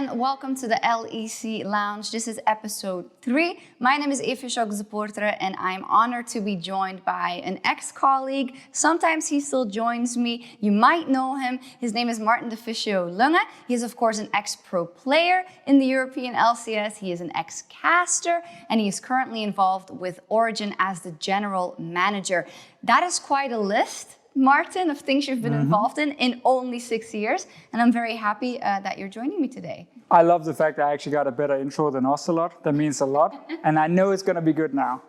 and welcome to the LEC Lounge. This is episode 3. My name is Ep.3, Sjokz and I'm honored to be joined by an ex-colleague. Sometimes he still joins me. You might know him. His name is Deficio Lynge. He is, of course, an ex-pro player in the European LCS. He is an ex-caster, and he is currently involved with Origen as the general manager. That is quite a list, Martin, of things you've been involved in only 6 years. And I'm very happy that you're joining me today. I love the fact that I actually got a better intro than Ocelot. That means a lot. And I know it's going to be good now.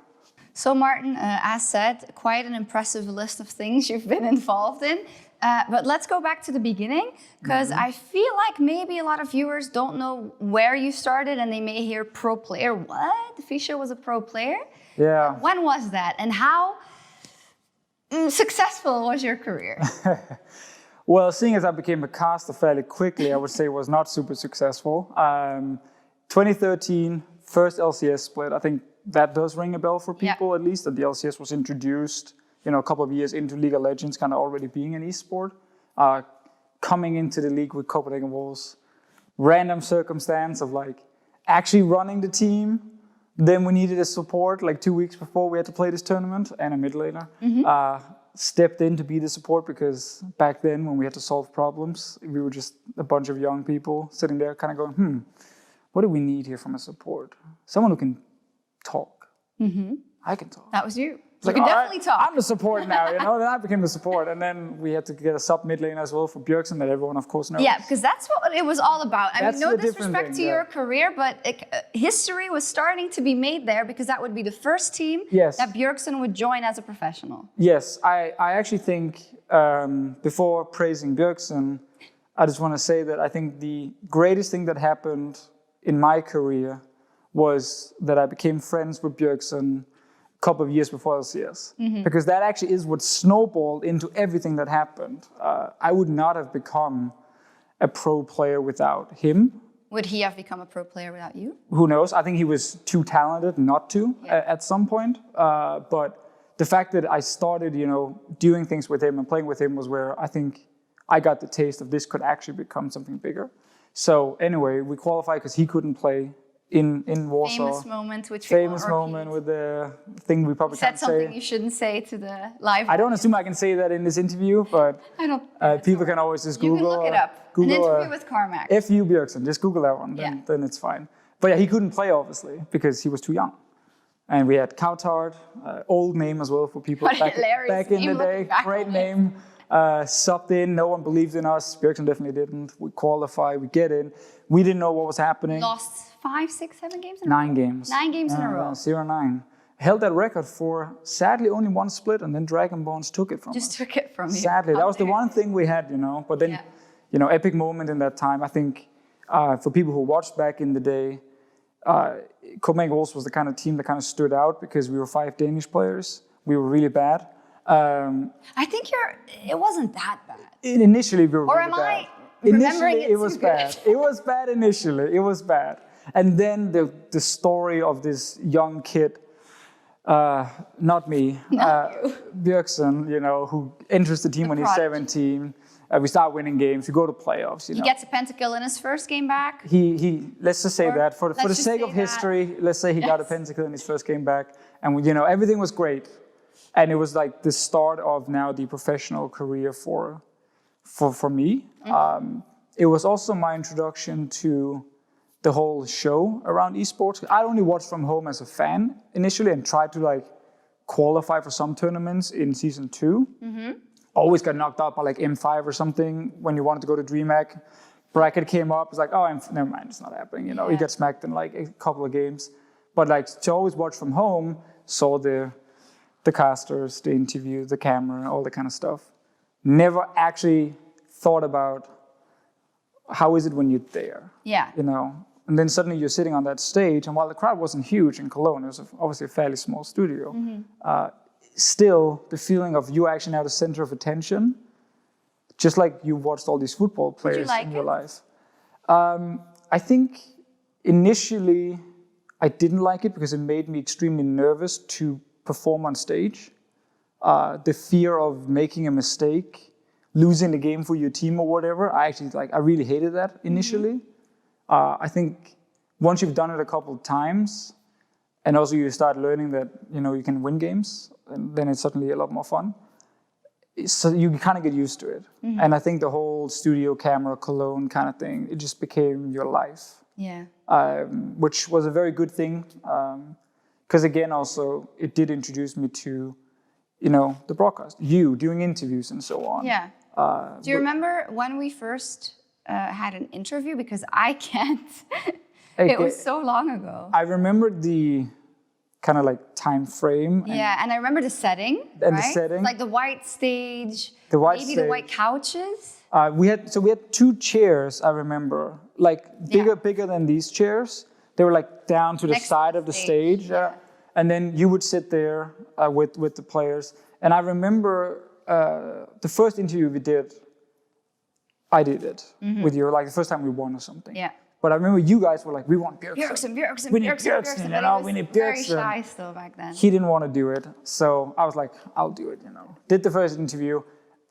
So Martin, as said, quite an impressive list of things you've been involved in. But let's go back to the beginning, because I feel like maybe a lot of viewers don't know where you started and they may hear pro player. What? Deficio was a pro player? Yeah. When was that? And how successful was your career? Well, seeing as I became a caster fairly quickly, I would say it was not super successful. 2013, first LCS split. I think that does ring a bell for people, at least, that the LCS was introduced, a couple of years into League of Legends, kind of already being an esport. Coming into the league with Copenhagen Wolves, random circumstance of actually running the team. Then we needed a support 2 weeks before we had to play this tournament, and a mid laner stepped in to be the support, because back then when we had to solve problems, we were just a bunch of young people sitting there kind of going, what do we need here from a support? Someone who can talk. I can talk. That was you. You can definitely talk. I'm the support now, Then I became the support. And then we had to get a sub mid lane as well for Bjergsen that everyone, of course, knows. Yeah, because that's what it was all about. I mean, no disrespect thing, to your career, but history was starting to be made there, because that would be the first team that Bjergsen would join as a professional. Yes, I actually think, before praising Bjergsen, I just want to say that I think the greatest thing that happened in my career was that I became friends with Bjergsen couple of years before LCS, because that actually is what snowballed into everything that happened. I would not have become a pro player without him. Would he have become a pro player without you? Who knows? I think he was too talented not to at some point. But the fact that I started, doing things with him and playing with him was where I think I got the taste of this could actually become something bigger. So anyway, we qualified because he couldn't play in Warsaw. Famous moment, which famous moment with the thing we probably can't say. Said something you shouldn't say to the live. I don't assume I can say that in this interview, but I don't. People can always just Google. You can look it up. Google, an interview with Carmack. F.U. Bjergsen, just Google that one, then it's fine. But yeah, he couldn't play obviously because he was too young. And we had Coutard, old name as well for people back in the day. Great name. Subbed in, no one believed in us. Bjergsen definitely didn't. We qualify, we get in. We didn't know what was happening. Lost 5, 6, 7 games in a row? 9 games. 9 games in a row. 0-9. Held that record for, sadly, only one split, and then Dragonborns took it from us. Just took it from you. Sadly, that was the one thing we had, But then, epic moment in that time. I think for people who watched back in the day, Copenhagen Wolves was the kind of team that kind of stood out because we were 5 Danish players. We were really bad. I think it wasn't that bad. Initially, we were really bad. Or am I remembering it was bad. It was bad initially. It was bad. And then the story of this young kid, not me, Bjergsen, who enters the team when he's 17. We start winning games. We go to playoffs. He gets a pentakill in his first game back. He let's just say that for the sake of history, let's say he got a pentakill in his first game back, and everything was great. And it was like the start of now the professional career for me. It was also my introduction to the whole show around esports. I only watched from home as a fan initially and tried to qualify for some tournaments in season 2. Always got knocked out by M5 or something when you wanted to go to DreamHack. Bracket came up. It's never mind, it's not happening. You get smacked in a couple of games. But to always watch from home, saw the casters, the interview, the camera, all that kind of stuff. Never actually thought about how is it when you're there. Yeah. And then suddenly you're sitting on that stage, and while the crowd wasn't huge in Cologne, it was obviously a fairly small studio, still the feeling of you actually now the center of attention, just like you watched all these football players in your life. I think initially I didn't like it because it made me extremely nervous to perform on stage. The fear of making a mistake, losing the game for your team or whatever, I really hated that initially. I think once you've done it a couple of times, and also you start learning that, you can win games, and then it's certainly a lot more fun. So you kind of get used to it. And I think the whole studio camera cologne kind of thing, it just became your life. Yeah. Which was a very good thing. Because again, also, it did introduce me to, the broadcast, you doing interviews and so on. Yeah. Do you remember when we first had an interview? Because I can't. It was so long ago. I remember the kind of like time frame. And I remember the setting. And right? the setting. Like the white stage. The white maybe stage. The white couches. We had 2 chairs, I remember, like bigger than these chairs. They were like down to the side of the stage. Yeah. And then you would sit there with the players. And I remember the first interview we did, I did it with you, like the first time we won or something. Yeah. But I remember you guys were like, we want Bjergsen. Bjergsen. We need Bjergsen. We need Bjergsen. Very shy still back then. He didn't want to do it. So I was like, I'll do it, Did the first interview.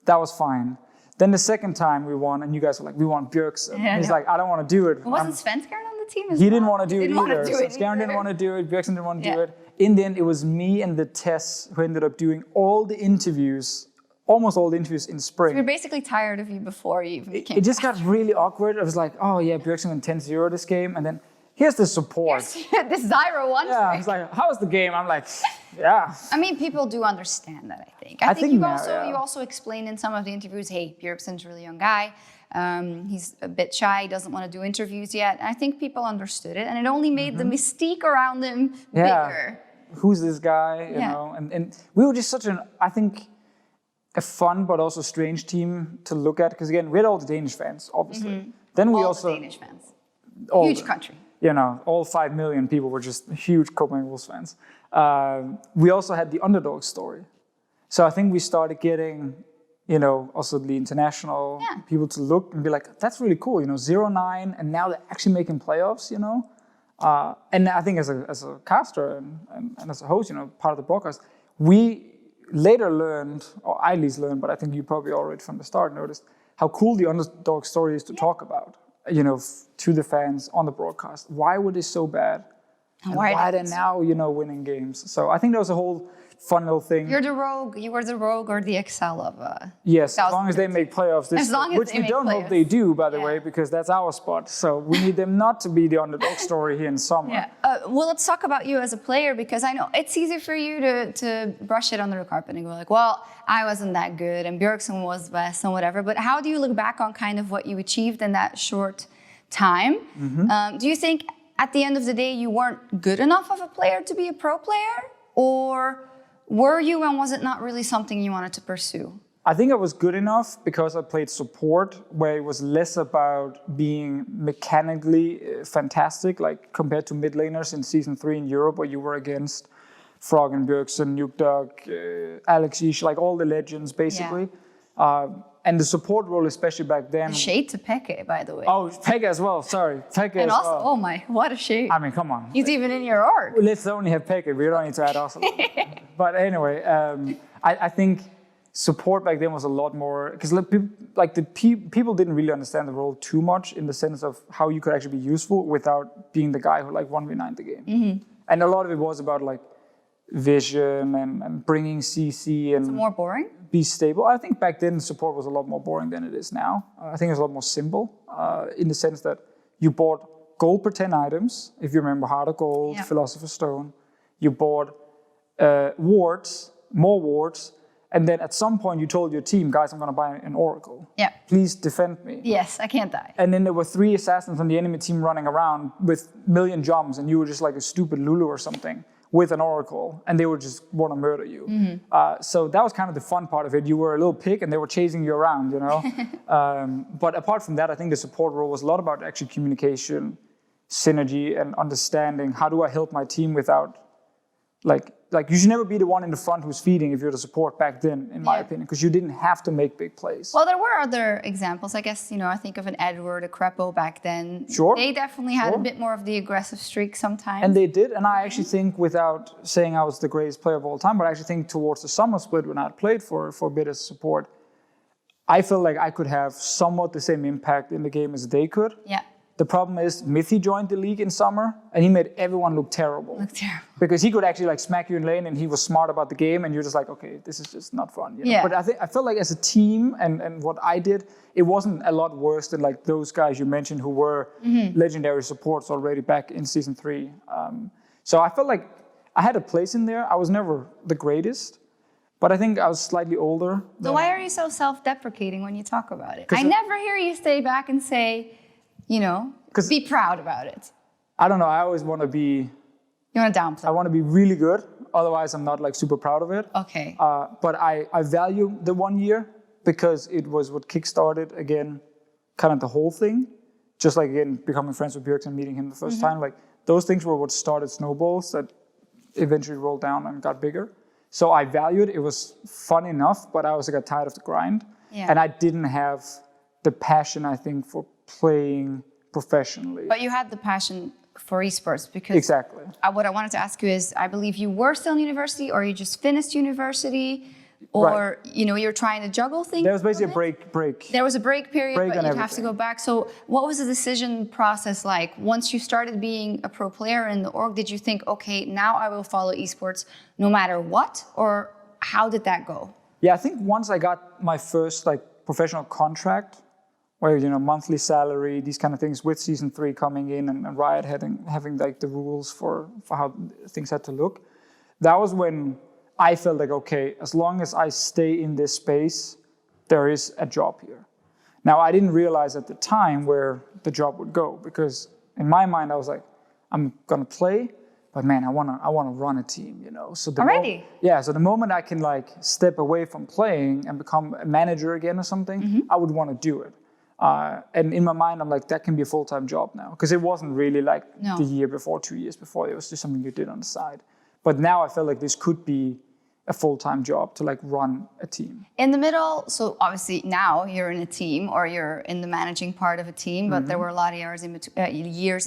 That was fine. Then the second time we won, and you guys were like, we want Bjergsen. He's like, I don't want to do it. Wasn't Svenskeren on the team as well? He didn't want to do it either. Svenskeren didn't want to do it. Bjergsen didn't want to do it. In the end, it was me and the Tess who ended up doing all the interviews, almost all the interviews in spring. So we were basically tired of you before you even came. It just got really awkward. I was like, oh yeah, Bjergsen went 10-0 this game. And then here's the support. This 0-1. Yeah, I was like, how was the game? I'm like, yeah. I mean, people do understand that, I think. I think now, you also explained in some of the interviews, hey, Bjergsen's a really young guy. He's a bit shy, doesn't want to do interviews yet. And I think people understood it. And it only made the mystique around him bigger. Who's this guy? You know? And we were just such I think, a fun but also strange team to look at. Because again, we had all the Danish fans, obviously. Then we also... the Danish fans. Huge Huge country. All 5 million people were just huge Copenhagen Wolves fans. We also had the underdog story. So I think we started getting, also the international people to look and be like, that's really cool, 0-9, and now they're actually making playoffs, And I think as a caster and as a host, part of the broadcast, we later learned, or I at least learned, but I think you probably already from the start noticed, how cool the underdog story is to talk about. To the fans on the broadcast. Why were they so bad? And why they're now, winning games? So I think that was a whole fun little thing. You're the rogue. You were the rogue or the Excel of yes, as long as they make playoffs. Which we don't hope they do, by the way, because that's our spot. So we need them not to be the underdog story here in summer. Yeah. Well, let's talk about you as a player, because I know it's easy for you to brush it under the carpet and go like, well, I wasn't that good and Bjergsen was best and whatever. But how do you look back on kind of what you achieved in that short time? Do you think at the end of the day you weren't good enough of a player to be a pro player? Or were you, and was it not really something you wanted to pursue? I think I was good enough because I played support, where it was less about being mechanically fantastic, like compared to mid laners in Season 3 in Europe, where you were against Frog and Bjergsen, Nukdog, Alex Ish, like all the legends, basically. And the support role, especially back then... Shade to Peke, by the way. Oh, Peke as well, sorry. Peke and as also, well. oh my, what a shade. I mean, come on. He's even in your org. Let's only have Peke, we don't need to add us. But anyway, I think support back then was a lot more... Because people didn't really understand the role too much in the sense of how you could actually be useful without being the guy who 1v9 the game. And a lot of it was about vision and bringing CC and... Is it more boring? Be stable. I think back then support was a lot more boring than it is now. I think it's a lot more simple in the sense that you bought gold per 10 items, if you remember Heart of Gold, Philosopher's Stone. You bought wards, more wards, and then at some point you told your team, guys, I'm going to buy an Oracle. Yeah. Please defend me. Yes, I can't die. And then there were 3 assassins on the enemy team running around with million jumps, and you were just like a stupid Lulu or something with an Oracle, and they would just want to murder you. So that was kind of the fun part of it. You were a little pig, and they were chasing you around, But apart from that, I think the support role was a lot about actually communication, synergy, and understanding. How do I help my team without, you should never be the one in the front who's feeding if you're the support back then, in my opinion, because you didn't have to make big plays. Well, there were other examples. I guess, I think of an Edward, a Crepo back then. Sure. They definitely had a bit more of the aggressive streak sometimes. And they did, and I actually think, without saying I was the greatest player of all time, but I actually think towards the summer split when I had played for a bit as support, I felt like I could have somewhat the same impact in the game as they could. Yeah. The problem is Mithy joined the league in summer and he made everyone look terrible. Because he could actually like smack you in lane and he was smart about the game and you're just like, okay, this is just not fun. You know? Yeah. But I felt like as a team and what I did, it wasn't a lot worse than like those guys you mentioned who were legendary supports already back in season 3. So I felt like I had a place in there. I was never the greatest, but I think I was slightly older. So why are you so self-deprecating when you talk about it? I never hear you stay back and say, you know, be proud about it. I don't know. I always want to be... You want to downplay? I want to be really good. Otherwise, I'm not like super proud of it. Okay. But I value the 1 year because it was what kickstarted, again, kind of the whole thing. Just like, again, becoming friends with Bjergsen, meeting him the first time. Like, those things were what started snowballs that eventually rolled down and got bigger. So I valued it. It was fun enough, but I also got tired of the grind. Yeah. And I didn't have the passion, I think, for playing professionally. But you had the passion for esports because... Exactly. What I wanted to ask you is, I believe you were still in university or you just finished university or, you know, you're trying to juggle things. There was basically a break. There was a break period, but you'd have to everything. go back. So what was the decision process like? Once you started being a pro player in the org, did you think, okay, now I will follow esports no matter what? Or how did that go? Yeah, I think once I got my first like professional contract, where, you know, monthly salary, these kind of things, with season 3 coming in and Riot having like the rules for how things had to look, that was when I felt like, okay, as long as I stay in this space, there is a job here. Now, I didn't realize at the time where the job would go, because in my mind, I was like, I'm gonna play, but man, I wanna run a team, you know. So Already? So the moment I can like step away from playing and become a manager again or something, I would want to do it. And in my mind, I'm like, that can be a full-time job now. Because it wasn't really like the year before, 2 years before. It was just something you did on the side. But now I felt like this could be a full-time job to like run a team. In the middle, so obviously now you're in a team or you're in the managing part of a team, but there were a lot of years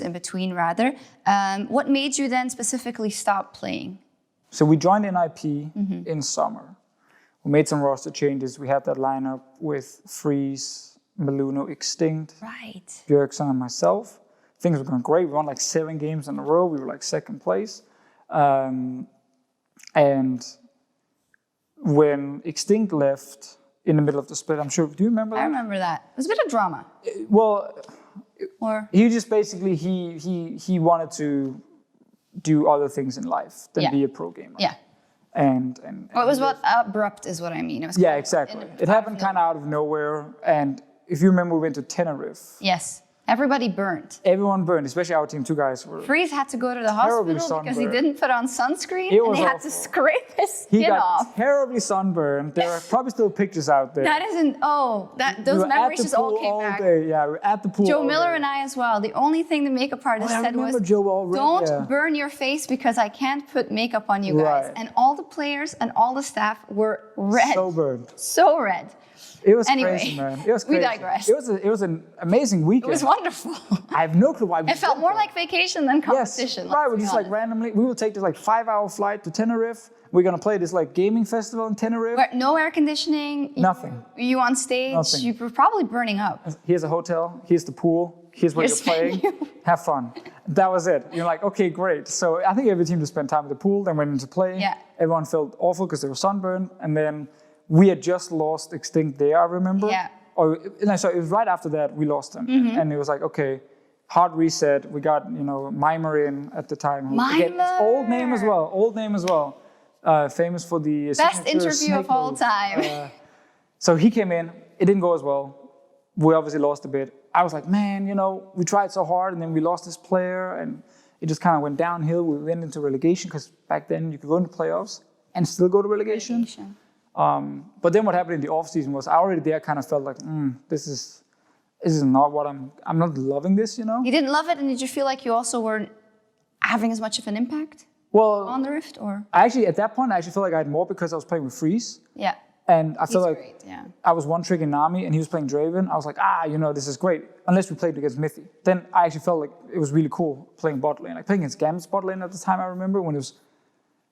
in between rather. What made you then specifically stop playing? So we joined NIP in summer. We made some roster changes. We had that lineup with Freeze, Meluno, Extinct, Bjergsen, and myself. Things were going great. We won like 7 games in a row. We were like second place. And when Extinct left in the middle of the split, I'm sure, do you remember that? I remember that. It was a bit of drama. He just basically, he wanted to do other things in life than be a pro gamer. Yeah. And it was abrupt is what I mean. It was exactly. It happened kind of out of nowhere. And if you remember, we went to Tenerife. Yes. Everybody burned. Everyone burned, especially our team. 2 guys were... Freeze had to go to the hospital because he didn't put on sunscreen and they had to scrape his skin off. He got terribly sunburned. There are probably still pictures out there. That isn't... those memories just all came back. Yeah, we were at the pool. Joe Miller and I as well. The only thing the makeup artist said was, don't burn your face because I can't put makeup on you guys. And all the players and all the staff were red. So burned. So red. It was crazy, man. It was crazy. We digress. It was an amazing weekend. It was wonderful. I have no clue why we It felt more like vacation than competition. Yes, right. We just like randomly, we will take this like 5-hour flight to Tenerife. We're gonna play this like gaming festival in Tenerife. No air conditioning. Nothing. You on stage. Nothing. You were probably burning up. Here's a hotel. Here's the pool. Here's where you're playing. Have fun. That was it. You're like, okay, great. So I think every team just spent time at the pool, then went into play. Yeah. Everyone felt awful because they were sunburned, and then we had just lost Extinct there, I remember. Yeah. So it was right after that we lost him. And it was like, okay, hard reset. We got, Mimer in at the time. Mimer! Old name as well. Famous for the best interview of all time. So he came in. It didn't go as well. We obviously lost a bit. I was like, man, we tried so hard and then we lost this player and it just kind of went downhill. We went into relegation because back then you could go into playoffs and still go to relegation. But then what happened in the off season was I already there kind of felt like, this is not what I'm not loving this, You didn't love it, and did you feel like you also weren't having as much of an impact on the Rift, or? At that point, I actually felt like I had more because I was playing with Freeze. Yeah. And I felt like I was one trick in Nami and he was playing Draven. I was like, this is great. Unless we played against Mithy. Then I actually felt like it was really cool playing bot lane. Like playing against Gambit's bot lane at the time, I remember when it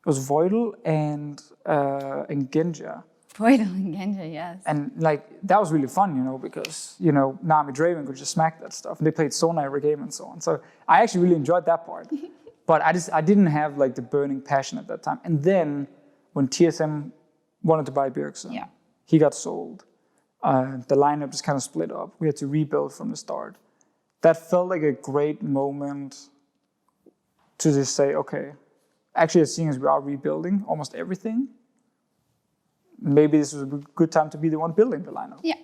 was Voidal and Genja. Poito and Genja, yes. And like, that was really fun, you know, because, you know, Nami Draven could just smack that stuff. And they played Sona every game and so on. So I actually really enjoyed that part. But I didn't have like the burning passion at that time. And then when TSM wanted to buy Bjergsen, he got sold. The lineup just kind of split up. We had to rebuild from the start. That felt like a great moment to just say, okay, actually, seeing as we are rebuilding almost everything, maybe this was a good time to be the one building the lineup. Yeah.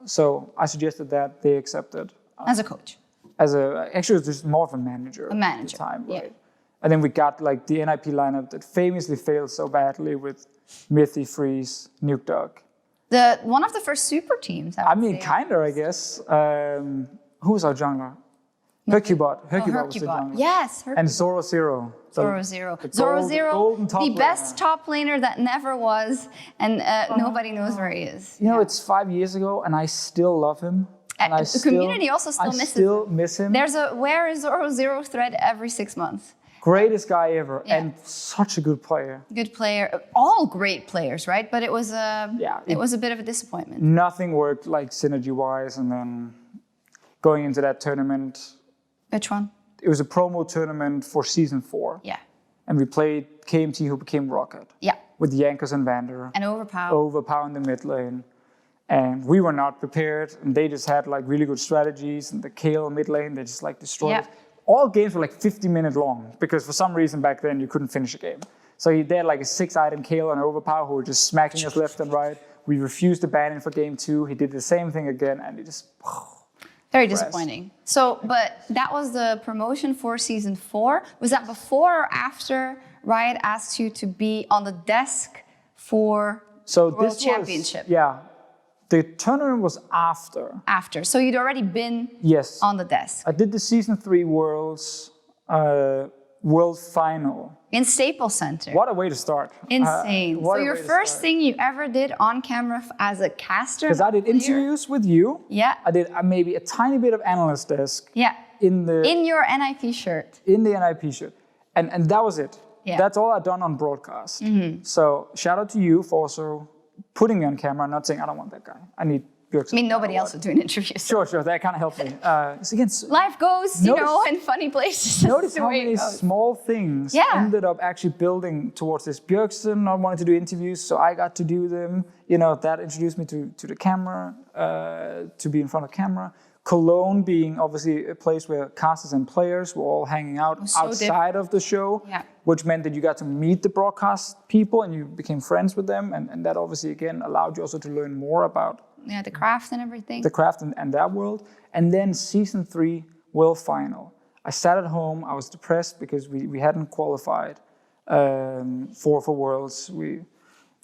So I suggested that, they accepted. As a coach. Actually, it was just more of a manager. A manager, at the time, right? Yeah. And then we got like the NIP lineup that famously failed so badly with Mythy, Freeze, Nuke Dog. One of the first super teams. I mean, kind of, I guess. Who was our jungler? Hercubot. Hercubot was the jungler. Yes, Hercubot. And Zoro Zero. Zoro Zero, the best top laner that never was, and nobody knows where he is. You know, it's 5 years ago, and I still love him. And the community also still misses him. I still miss him. There's a Where is Zoro Zero thread every 6 months. Greatest guy ever, and such a good player. Good player, all great players, right? But it was a bit of a disappointment. Nothing worked like synergy-wise, and then going into that tournament. Which one? It was a promo tournament for season 4. Yeah. And we played KMT, who became Rocket. Yeah. With Yankers and Vander. And Overpower. Overpower in the mid lane. And we were not prepared, and they just had like really good strategies. And the Kale mid lane, they just like destroyed it. All games were like 50 minutes long, because for some reason back then you couldn't finish a game. So they had like a 6-item Kale and Overpower who were just smacking us left and right. We refused to ban him for game 2. He did the same thing again, and he just... Very disappointing. So, but that was the promotion for season 4. Was that before or after Riot asked you to be on the desk for World Championship? Yeah. The tournament was after. After. So you'd already been on the desk. I did the season 3 Worlds World Final. In Staples Center. What a way to start. Insane. So your first thing you ever did on camera as a caster? Because I did interviews with you. Yeah. I did maybe a tiny bit of analyst desk. Yeah. In your NIP shirt. In the NIP shirt. And that was it. Yeah. That's all I'd done on broadcast. Mm-hmm. So shout out to you for also putting me on camera and not saying, I don't want that guy. I need Bjergsen. I mean, nobody else would do an interview. So. Sure, that kind of helped me. Again, life goes, in funny places. Notice how many small things ended up actually building towards this. Bjergsen not wanting to do interviews, so I got to do them. You know, that introduced me to the camera, to be in front of camera. Cologne being obviously a place where casters and players were all hanging out outside of the show, which meant that you got to meet the broadcast people and you became friends with them. And that obviously, again, allowed you also to learn more about the craft and everything. The craft and that world. And then season 3 World Final. I sat at home. I was depressed because we hadn't qualified for Worlds.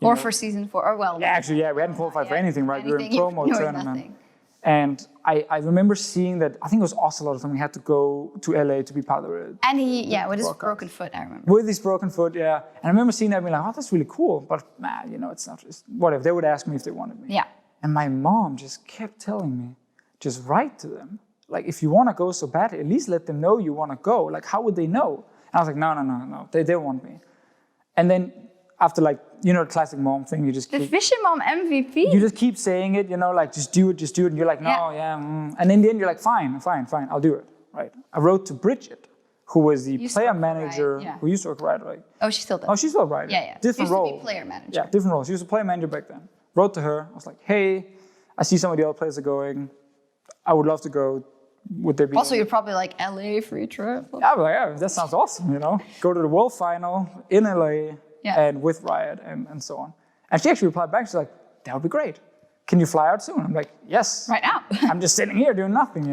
For season 4. Or well, we hadn't qualified for anything, right? We were in promo tournament. Nothing. And I remember seeing that, I think it was Ocelot, and we had to go to LA to be part of it. And with his broken foot, I remember. With his broken foot, yeah. And I remember seeing that and being like, oh, that's really cool. But it's not just, whatever. They would ask me if they wanted me. Yeah. And my mom just kept telling me, just write to them. Like, if you want to go so badly, at least let them know you want to go. Like, how would they know? And I was like, no. They don't want me. And then after the classic mom thing, you just keep... The Fisher Mom MVP? You just keep saying it, just do it. And you're like, no, And in the end, you're like, fine, I'll do it, right? I wrote to Bridget, who was the player manager, who used to work right? Oh, she still does. Oh, she's still right. Yeah. Different role. Used to be player manager. Yeah, different role. She was a player manager back then. Wrote to her. I was like, hey, I see some of the other players are going. I would love to go. Would there be... Also, you're probably like, LA free trip. Yeah, that sounds awesome, Go to the World Final in LA and with Riot and so on. And she actually replied back. She's like, that would be great. Can you fly out soon? I'm like, yes. Right now. I'm just sitting here doing nothing,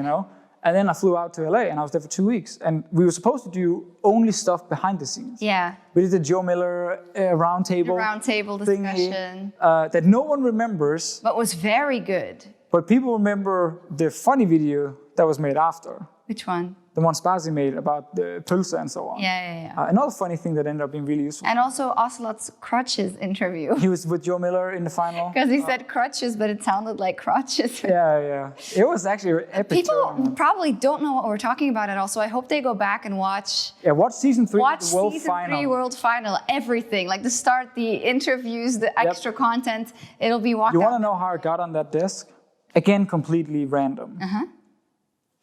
And then I flew out to LA and I was there for 2 weeks. And we were supposed to do only stuff behind the scenes. Yeah. We did the Joe Miller roundtable. Roundtable discussion. That no one remembers. But was very good. But people remember the funny video that was made after. Which one? the one Spazzy made about the pølse and so on. Yeah. Another funny thing that ended up being really useful. And also Ocelot's crutches interview. He was with Joe Miller in the final. Because he said crutches, but it sounded like crotches. Yeah. It was actually an epic People tournament. probably don't know what we're talking about at all, so I hope they go back and watch. Yeah, watch season 3 Watch the World season Final. 3 World Final, everything. Like the start, the interviews, the extra content. It'll be walked You want out. to know how I got on that desk? Again, completely random.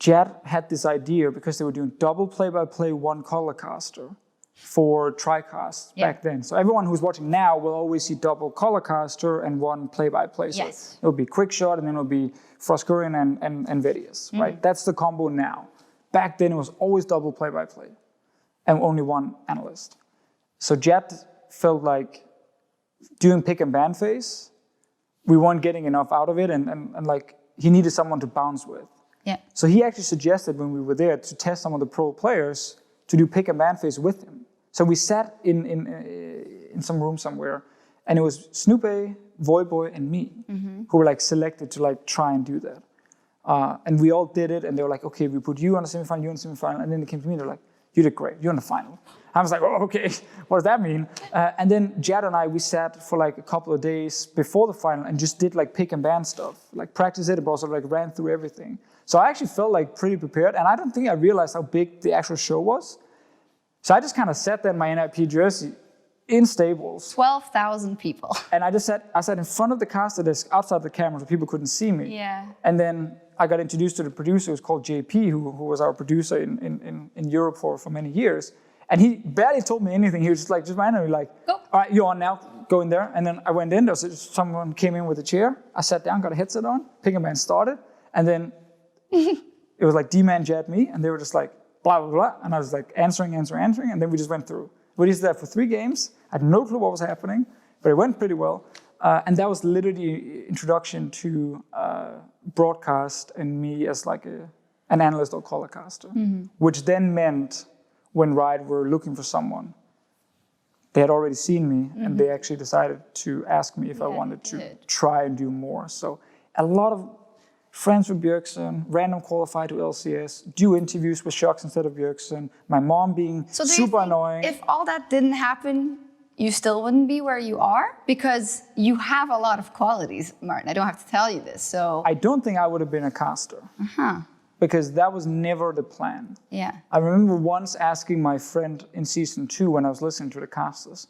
Jad had this idea because they were doing double play-by-play, one color caster for TriCast back then. So everyone who's watching now will always see double color caster and one play-by-play. So it'll be Quick Shot and then it'll be Froscurian and Vedius, right? That's the combo now. Back then it was always double play-by-play and only one analyst. So Jad felt like doing pick and ban phase, we weren't getting enough out of it and like he needed someone to bounce with. Yeah. So he actually suggested when we were there to test some of the pro players to do pick and ban phase with him. So we sat in some room somewhere, and it was Snoopy, Voyboy, and me who were like selected to like try and do that. And we all did it, and they were like, okay, we put you on the semifinal, you on the semifinal, and then they came to me and they're like, you did great, you're in the final. I was like, oh, okay, what does that mean? And then Jad and I, we sat for like a couple of days before the final and just did like pick and ban stuff, like practice it, but also like ran through everything. So I actually felt like pretty prepared, and I don't think I realized how big the actual show was. So I just kind of sat there in my NIP jersey in stables. 12,000 people. And I sat in front of the caster desk outside the camera so people couldn't see me. Yeah. And then I got introduced to the producer who's called JP, who was our producer in Europe for many years. And he barely told me anything. He was just randomly like, go. All right, you're on now, go in there. And then I went in, there was someone came in with a chair. I sat down, got a headset on, pick and ban started. And then it was like D-Man, Jad, me. And they were just like, blah, blah, blah. And I was like answering. And then we just went through. We did that for 3 games. I had no clue what was happening, but it went pretty well. And that was literally introduction to broadcast and me as like an analyst or color caster, which then meant when Riot were looking for someone, they had already seen me and they actually decided to ask me if I wanted to try and do more. So a lot of friends with Bjergsen, random qualify to LCS, do interviews with Sjokz instead of Bjergsen, my mom being super annoying. If all that didn't happen, you still wouldn't be where you are? Because you have a lot of qualities, Martin. I don't have to tell you this, so... I don't think I would have been a caster. Because that was never the plan. Yeah. I remember once asking my friend in season 2 when I was listening to the casters,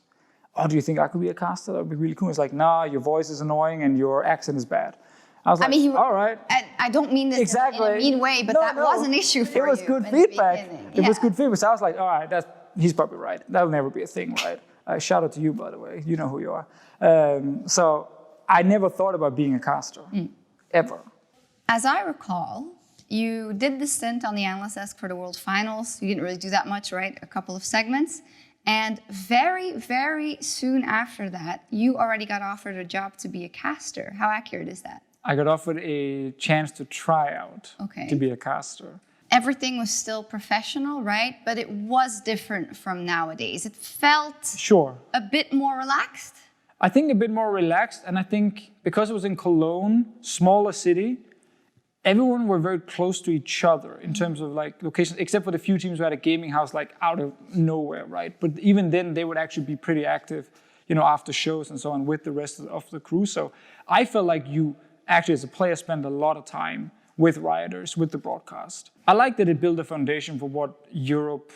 oh, do you think I could be a caster? That would be really cool. He's like, nah, your voice is annoying and your accent is bad. I was like, all right. And I don't mean this in a mean way, but that was an issue for you. It was good feedback. It was good feedback. So I was like, all right, he's probably right. That'll never be a thing, right? Shout out to you, by the way. You know who you are. So I never thought about being a caster, ever. As I recall, you did the stint on the analyst desk for the World Finals. You didn't really do that much, right? A couple of segments. And very, very soon after that, you already got offered a job to be a caster. How accurate is that? I got offered a chance to try out to be a caster. Everything was still professional, right? But it was different from nowadays. It felt a bit more relaxed. I think a bit more relaxed. And I think because it was in Cologne, smaller city, everyone were very close to each other in terms of like locations, except for the few teams who had a gaming house like out of nowhere, right? But even then, they would actually be pretty active, you know, after shows and so on with the rest of the crew. So I felt like you actually, as a player, spend a lot of time with rioters, with the broadcast. I like that it built a foundation for what Europe,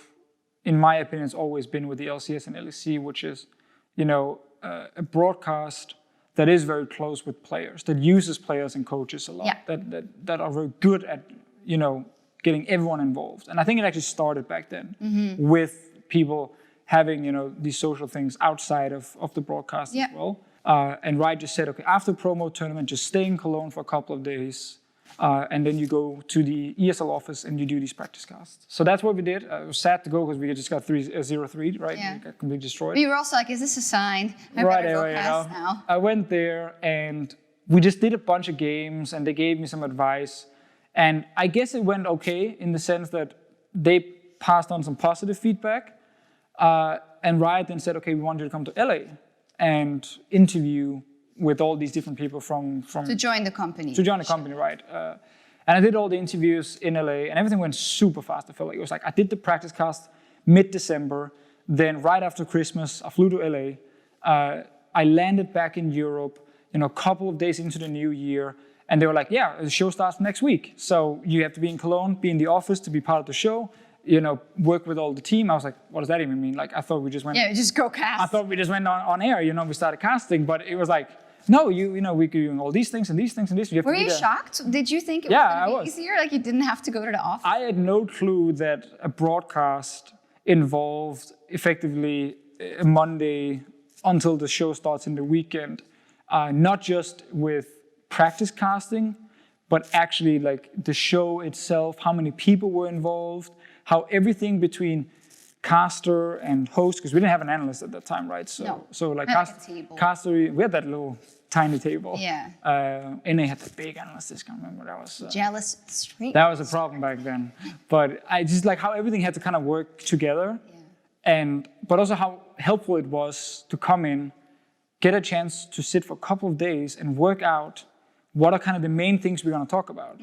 in my opinion, has always been with the LCS and LEC, which is, you know, a broadcast that is very close with players, that uses players and coaches a lot, that are very good at, you know, getting everyone involved. And I think it actually started back then with people having, you know, these social things outside of the broadcast as well. And Riot just said, okay, after promo tournament, just stay in Cologne for a couple of days. And then you go to the ESL office and you do these practice casts. So that's what we did. It was sad to go because we just got 0-3, right? Yeah. We got completely destroyed. We were also like, is this a sign? I better go cast now. I went there and we just did a bunch of games and they gave me some advice. And I guess it went okay in the sense that they passed on some positive feedback. And Riot then said, okay, we want you to come to LA and interview with all these different people from to join the company. To join the company, right. And I did all the interviews in LA, and everything went super fast. I felt like it was like I did the practice cast mid-December. Then right after Christmas, I flew to LA. I landed back in Europe, a couple of days into the new year. And they were like, yeah, the show starts next week. So you have to be in Cologne, be in the office to be part of the show, work with all the team. I was like, what does that even mean? Like, I thought we just went... Yeah, just go cast. I thought we just went on air, we started casting. But it was like, no, we're doing all these things and these things and this. Were you shocked? Did you think it was going to be easier? Like you didn't have to go to the office? I had no clue that a broadcast involved effectively a Monday until the show starts in the weekend. Not just with practice casting, but actually like the show itself, how many people were involved, how everything between caster and host, because we didn't have an analyst at that time, right? So like caster, we had that little tiny table. Yeah. And they had the big analyst. I can't remember. That was jealous street. That was a problem back then. But I just like how everything had to kind of work together, but also how helpful it was to come in, get a chance to sit for a couple of days and work out what are kind of the main things we're going to talk about.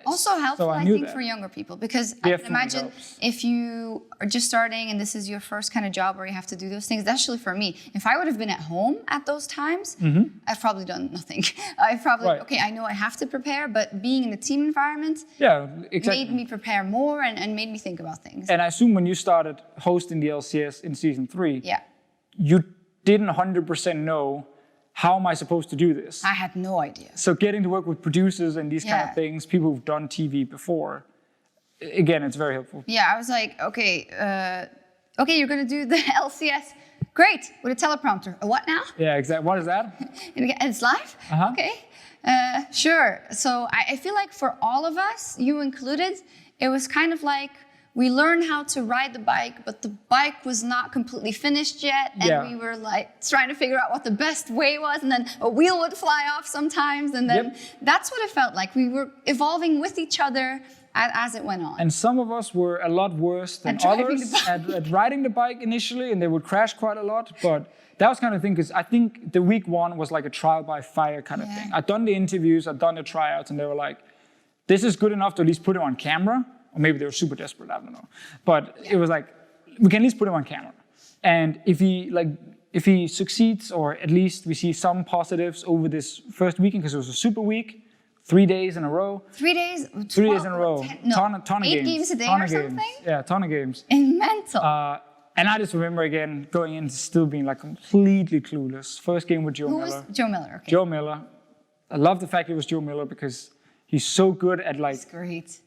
Also helpful, I think, for younger people, because I can imagine helps. If you are just starting and this is your first kind of job where you have to do those things, especially for me, if I would have been at home at those times, I've probably done nothing. I've probably, I know I have to prepare, but being in the team environment made me prepare more and made me think about things. And I assume when you started hosting the LCS in season 3, you didn't 100% know, how am I supposed to do this? I had no idea. So getting to work with producers and these kind of things, people who've done TV before, again, it's very helpful. Yeah, I was like, okay, you're going to do the LCS. Great, with a teleprompter. A what now? Yeah, exactly. What is that? And it's live? Okay, sure. So I feel like for all of us, you included, it was kind of like, we learned how to ride the bike, but the bike was not completely finished yet. And we were like trying to figure out what the best way was. And then a wheel would fly off sometimes. And then that's what it felt like. We were evolving with each other as it went on. And some of us were a lot worse than others at riding the bike initially. And they would crash quite a lot. But that was kind of the thing, because I think the week 1 was like a trial by fire kind of thing. I'd done the interviews, I'd done the tryouts, and they were like, this is good enough to at least put it on camera. Or maybe they were super desperate, I don't know. But it was like, we can at least put him on camera. And if he succeeds, or at least we see some positives over this first weekend, because it was a super week, 3 days in a row. 3 days? 3 days in a row. Ton of 8 games. games a day or something? Yeah, a ton of games. And mental. And I just remember again, going in still being like completely clueless. First game with Joe Miller. Who was Joe Miller? Okay. Joe Miller. I love the fact it was Joe Miller, because he's so good at like... That's great.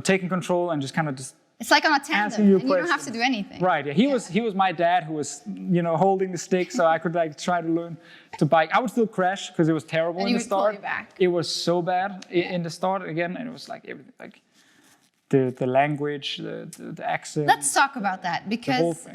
Taking control and just kind of just... It's like on a tandem, and you don't have to do anything. Right, he was my dad who was, holding the stick, so I could like try to learn to bike. I would still crash because it was terrible in the start. Pull you back. It was so bad in the start again, and it was like everything, like the language, the accent. Let's talk about that, because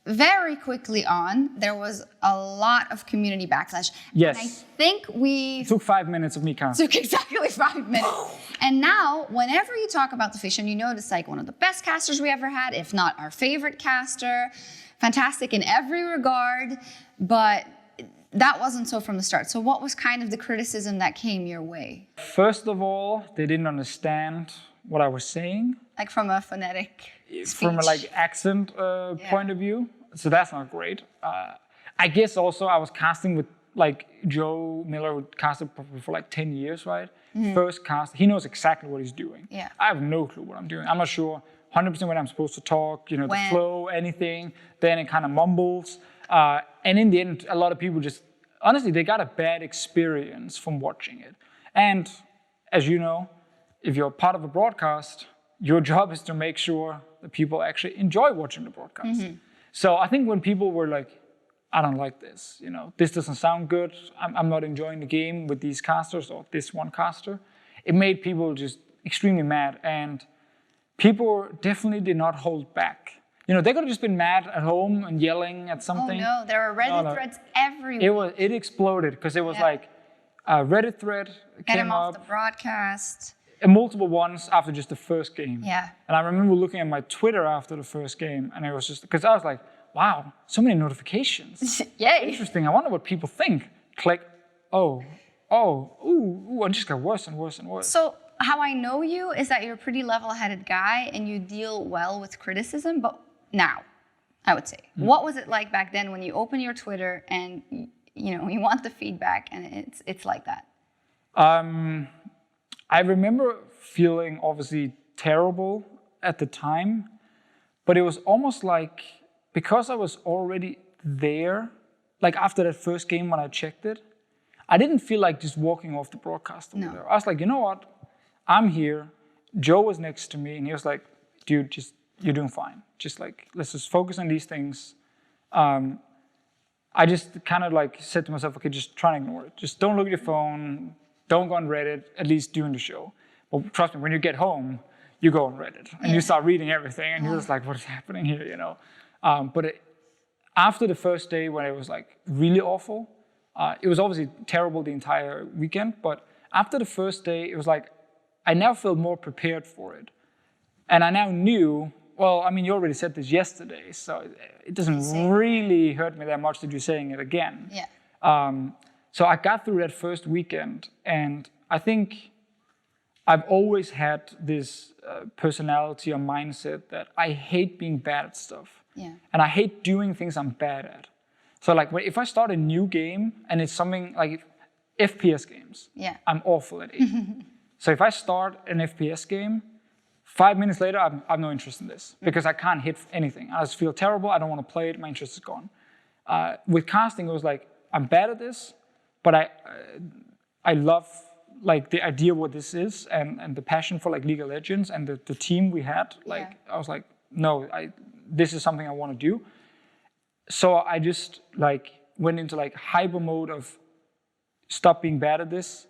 very quickly on, there was a lot of community backlash. Yes. And I think it took 5 minutes of me casting. Took exactly 5 minutes. And now, whenever you talk about the fish, and you notice like one of the best casters we ever had, if not our favorite caster, fantastic in every regard, but that wasn't so from the start. So what was kind of the criticism that came your way? First of all, they didn't understand what I was saying. Like from a phonetic speech. From a like accent point of view. So that's not great. I guess also I was casting with like Joe Miller, who casted for like 10 years, right? First cast, he knows exactly what he's doing. Yeah. I have no clue what I'm doing. I'm not sure 100% when I'm supposed to talk, the flow, anything. Then it kind of mumbles. And in the end, a lot of people just, honestly, they got a bad experience from watching it. And as you know, if you're part of a broadcast, your job is to make sure that people actually enjoy watching the broadcast. So I think when people were like, I don't like this, this doesn't sound good, I'm not enjoying the game with these casters or this one caster, it made people just extremely mad. And people definitely did not hold back. They could have just been mad at home and yelling at something. Oh no, there were Reddit threads everywhere. It exploded, because it was like a Reddit thread Get came him off up. the broadcast. And multiple ones after just the first game. Yeah. And I remember looking at my Twitter after the first game, and it was just, because I was like, wow, so many notifications. Yay. Interesting, I wonder what people think. Click, oh, it just got worse and worse and worse. So how I know you is that you're a pretty level-headed guy and you deal well with criticism, but now, I would say, what was it like back then when you open your Twitter and you want the feedback and it's like that? I remember feeling obviously terrible at the time, but it was almost like, because I was already there, like after that first game when I checked it, I didn't feel like just walking off the broadcast. No. I was like, you know what? I'm here. Joe was next to me and he was like, dude, you're doing fine. Just like, let's just focus on these things. I just kind of like said to myself, okay, just try and ignore it. Just don't look at your phone. Don't go on Reddit, at least during the show. But trust me, when you get home, you go on Reddit and you start reading everything and you're just like, what is happening here, after the first day when it was like really awful, it was obviously terrible the entire weekend, but after the first day, it was like, I now felt more prepared for it. And I now knew, well, I mean, you already said this yesterday, so it doesn't really hurt me that much that you're saying it again. Yeah. So I got through that first weekend, and I think I've always had this personality or mindset that I hate being bad at stuff. Yeah. And I hate doing things I'm bad at. So like if I start a new game and it's something like FPS games, I'm awful at it. So if I start an FPS game, 5 minutes later, I've no interest in this because I can't hit anything. I just feel terrible. I don't want to play it. My interest is gone. With casting, it was like, I'm bad at this, but I love like the idea of what this is and the passion for like League of Legends and the team we had. Like I was like, no, this is something I want to do. So I just like went into like hyper mode of stop being bad at this,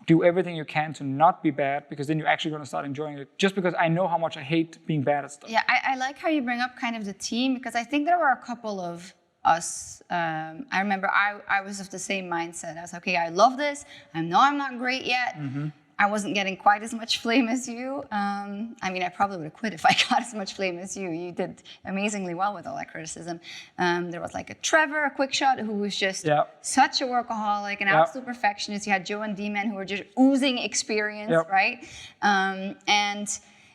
do everything you can to not be bad, because then you're actually going to start enjoying it, just because I know how much I hate being bad at stuff. Yeah, I like how you bring up kind of the team, because I think there were a couple of us. I remember I was of the same mindset. I was like, okay, I love this. I know I'm not great yet. I wasn't getting quite as much flame as you. I mean, I probably would have quit if I got as much flame as you. You did amazingly well with all that criticism. There was like a Trevor, a quick shot, who was just such a workaholic, an absolute perfectionist. You had Joe and D-Man who were just oozing experience, right? And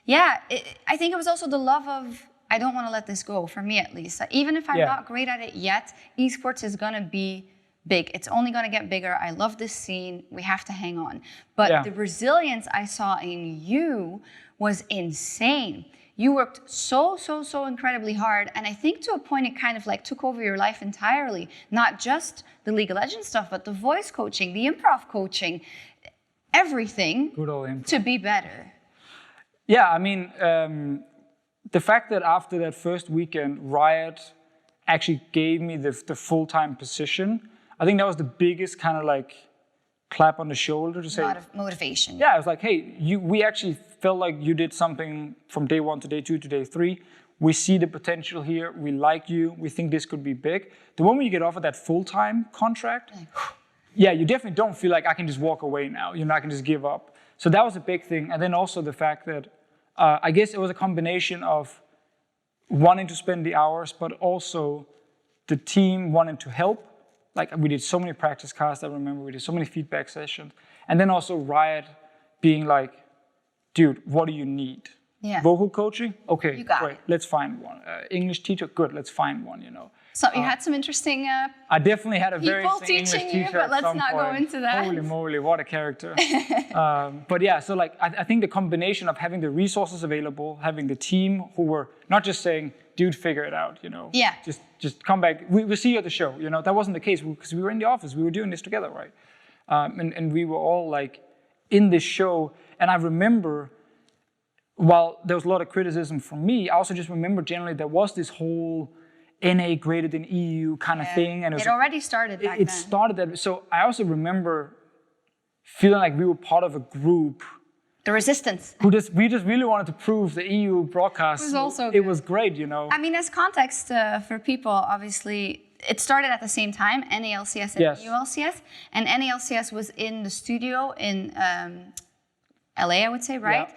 yeah, I think it was also the love of, I don't want to let this go, for me at least. Even if I'm not great at it yet, esports is going to be big. It's only going to get bigger. I love this scene. We have to hang on. But the resilience I saw in you was insane. You worked so incredibly hard. And I think to a point it kind of like took over your life entirely. Not just the League of Legends stuff, but the voice coaching, the improv coaching, everything to be better. Yeah, I mean, the fact that after that first weekend, Riot actually gave me the full-time position, I think that was the biggest kind of like clap on the shoulder to say. A lot of motivation. Yeah, I was like, hey, we actually felt like you did something from day 1 to day 2 to day 3. We see the potential here. We like you. We think this could be big. The moment you get offered that full-time contract, you definitely don't feel like I can just walk away now. I can just give up. So that was a big thing. And then also the fact that I guess it was a combination of wanting to spend the hours, but also the team wanting to help. Like we did so many practice casts, I remember we did so many feedback sessions. And then also Riot being like, dude, what do you need? Vocal coaching? Okay, great, let's find one. English teacher? Good, let's find one, So you had some interesting I definitely had a very interesting English teaching teacher you, but let's not point. go into that. Holy moly, what a character. But yeah, so like I think the combination of having the resources available, having the team who were not just saying, dude, figure it out, just come back. We'll see you at the show. That wasn't the case because we were in the office. We were doing this together, right? And we were all like in this show. And I remember, while there was a lot of criticism from me, I also just remember generally there was this whole NA greater than EU kind of thing. And it already started back then. It started that. So I also remember feeling like we were part of a group. The resistance. We just really wanted to prove the EU broadcast. It was also good. It was great, I mean, as context for people, obviously, it started at the same time, NALCS and ULCS. And NALCS was in the studio in LA, I would say, right?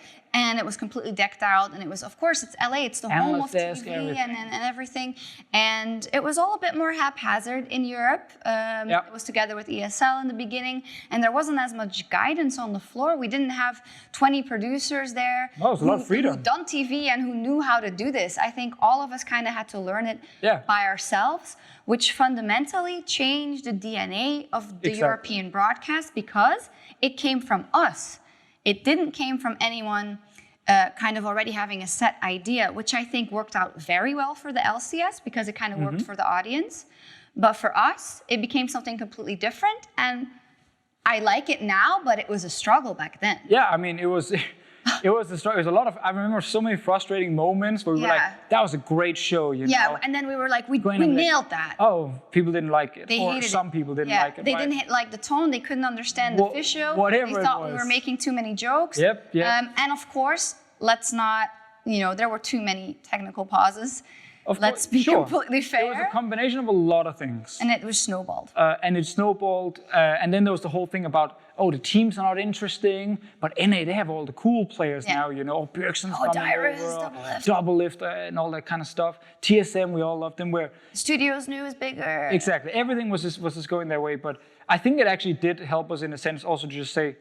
and it was completely decked out, and it was, of course, it's LA, it's the home of TV and everything, and it was all a bit more haphazard in Europe. It was together with ESL in the beginning, and there wasn't as much guidance on the floor. We didn't have 20 producers there. No, it was a lot of freedom. Who'd done TV and who knew how to do this. I think all of us kind of had to learn it by ourselves, which fundamentally changed the DNA of the European broadcast because it came from us. It didn't came from anyone kind of already having a set idea, which I think worked out very well for the LCS because it kind of worked for the audience. But for us, it became something completely different. And I like it now, but it was a struggle back then. Yeah, I mean, it was a struggle. It was a lot of, I remember so many frustrating moments where we were like, that was a great show, you know? Yeah, and then we were like, we nailed that. Oh, people didn't like it. They hated some people didn't like it. They didn't like the tone. They couldn't understand Deficio. Whatever they thought we were making too many jokes. Yep. And of course, let's not, there were too many technical pauses. Let's be completely fair. It was a combination of a lot of things. And it was snowballed. And then there was the whole thing about, the teams are not interesting, but NA, they have all the cool players now, Bjergsen's coming over, double lift, and all that kind of stuff. TSM, we all loved them. Where Studios New is bigger. Exactly. Everything was just going their way. But I think it actually did help us in a sense also to just say,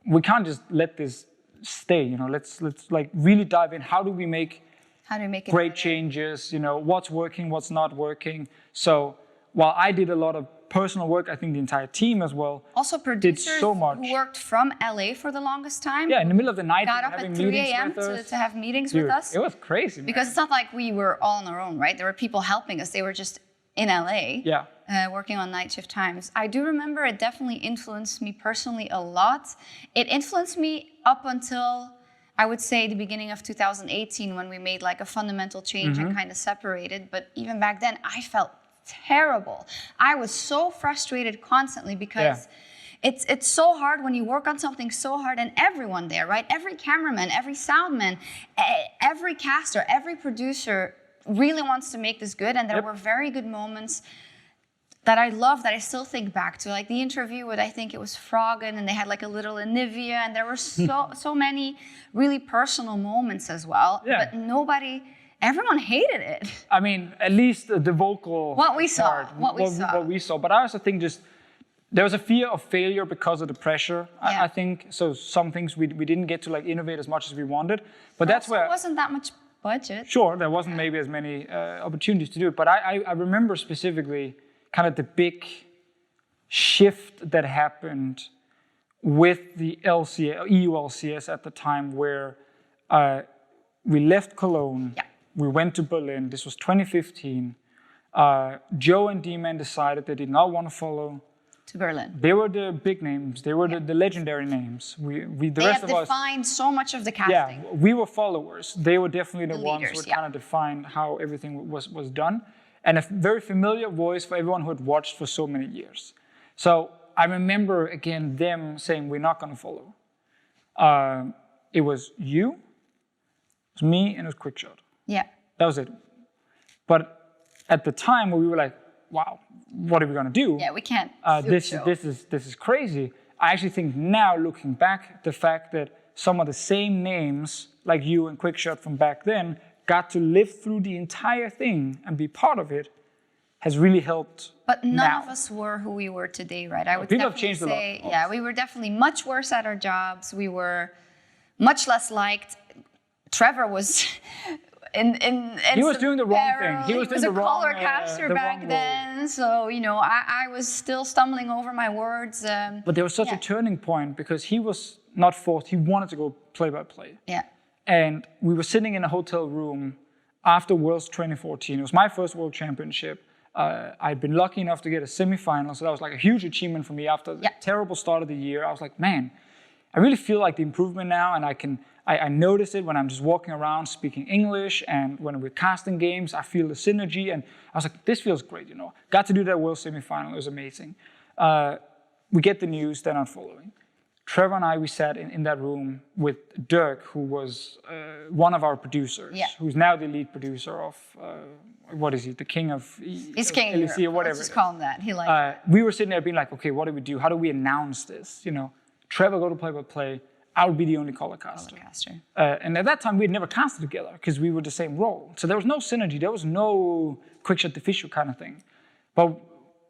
we can't just let this stay, let's like really dive in. How do we make great changes, what's working, what's not working. So while I did a lot of personal work, I think the entire team as well also producers did so much. Who worked from LA for the longest time. Yeah, in the middle of the night, got up at 3 a.m. to have meetings with us. It was crazy, because it's not like we were all on our own, right? There were people helping us. They were just in LA, working on night shift times. I do remember it definitely influenced me personally a lot. It influenced me up until, I would say, the beginning of 2018 when we made like a fundamental change and kind of separated. But even back then, I felt terrible. I was so frustrated constantly because it's so hard when you work on something so hard, and everyone there, right? Every cameraman, every soundman, every caster, every producer really wants to make this good. And there were very good moments that I love, that I still think back to, like the interview with, I think it was Froggen, and they had like a little Anivia, and there were so many really personal moments as well. But everyone hated it. I mean, at least the vocal what we saw. But I also think there was a fear of failure because of the pressure. I think so. Some things we didn't get to like innovate as much as we wanted. But that's where it wasn't that much budget. Sure, there wasn't maybe as many opportunities to do it. But I remember specifically kind of the big shift that happened with the EU LCS at the time, where we left Cologne. We went to Berlin. This was 2015. Joe and D-Man decided they did not want to follow to Berlin. They were the big names. They were the legendary names. The rest of us defined so much of the casting. Yeah, we were followers. They were definitely the ones leaders, who kind of defined how everything was done. And a very familiar voice for everyone who had watched for so many years. So I remember, again, them saying, we're not going to follow. It was you, it was me, and it was Quickshot. Yeah. That was it. But at the time, we were like, wow, what are we going to do? Yeah, we can't. This is crazy. I actually think now, looking back, the fact that some of the same names, like you and Quickshot from back then, got to live through the entire thing and be part of it, has really helped. But none of us were who we were today, right? I would people have changed say, a lot. Yeah, we were definitely much worse at our jobs. We were much less liked. Trevor was he was doing the wrong thing. He was a color caster back then, so I was still stumbling over my words. But there was such a turning point because he was not forced. He wanted to go play-by-play. Yeah. And we were sitting in a hotel room after Worlds 2014. It was my first World Championship. I'd been lucky enough to get a semifinal, so that was like a huge achievement for me after the terrible start of the year. I was like, man, I really feel like the improvement now, and I notice it when I'm just walking around speaking English, and when we're casting games, I feel the synergy, and I was like, this feels great, Got to do that World semifinal, it was amazing. We get the news, they're not following. Trevor and I, we sat in that room with Dirk, who was one of our producers, who's now the lead producer of, what is he, the king of He's king of LEC or whatever. Let's just call him that. He likes we were sitting there being like, okay, what do we do? How do we announce this? Trevor go to play-by-play. I would be the only color caster. And at that time, we had never casted together because we were the same role. So there was no synergy. There was no Sjokz and Deficio kind of thing. But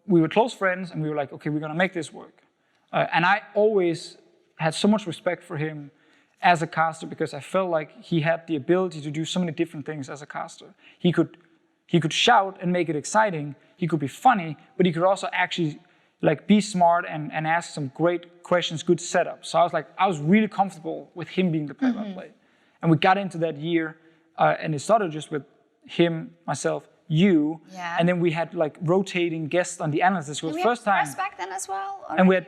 we were close friends, and we were like, okay, we're going to make this work. And I always had so much respect for him as a caster because I felt like he had the ability to do so many different things as a caster. He could shout and make it exciting. He could be funny, but he could also actually like be smart and ask some great questions, good setup. So I was really comfortable with him being the play-by-play. And we got into that year, and it started just with him, myself, you, and then we had like rotating guests on the analysis. It was the first time. Stress back then as well? And we had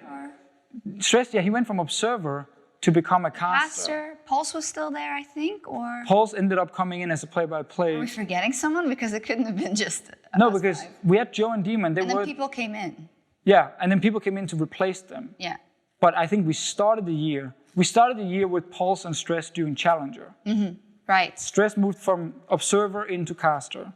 Stress, he went from observer to become a caster. Pulse was still there, I think, or? Pulse ended up coming in as a play-by-play. Are we forgetting someone? Because it couldn't have been just No, because we had Joe and Demon. And then people came in. Yeah, and then people came in to replace them. Yeah. But I think we started the year with Pulse and Stress doing Challenger. Right. Stress moved from observer into caster.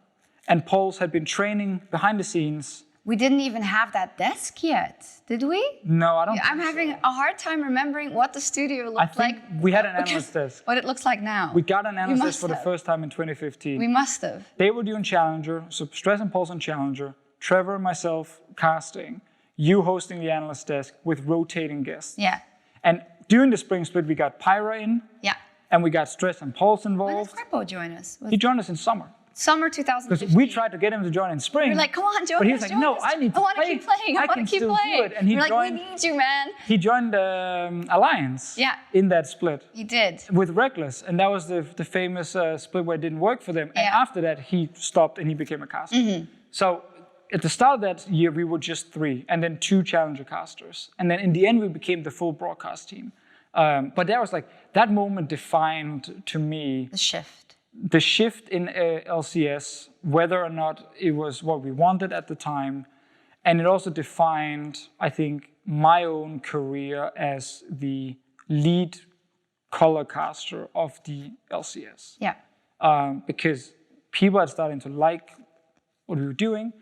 And Pulse had been training behind the scenes. We didn't even have that desk yet, did we? No, I don't think I'm having a hard time remembering what the studio looked like. We had an analyst desk. What it looks like now. We got an analyst desk for the first time in 2015. We must have. They were doing Challenger, so Stress and Pulse on Challenger, Trevor and myself casting, you hosting the analyst desk with rotating guests. Yeah. And during the spring split, we got Pyra in. Yeah. And we got Stress and Pulse involved. When did Crepo join us? He joined us in summer. Summer 2015. Because we tried to get him to join in spring. We're like, come on, join us. But he was like, no, I need to play. I want to keep playing. I want to keep playing. And he We're joined, like, we need you, man. He joined Alliance in that split. He did. With Reckless. And that was the famous split where it didn't work for them. And after that, he stopped and he became a caster. So at the start of that year, we were just 3. And then 2 Challenger casters. And then in the end, we became the full broadcast team. But that was like, that moment defined to me the shift in LCS, whether or not it was what we wanted at the time. And it also defined, I think, my own career as the lead color caster of the LCS. Yeah. Because people are starting to like what we were doing,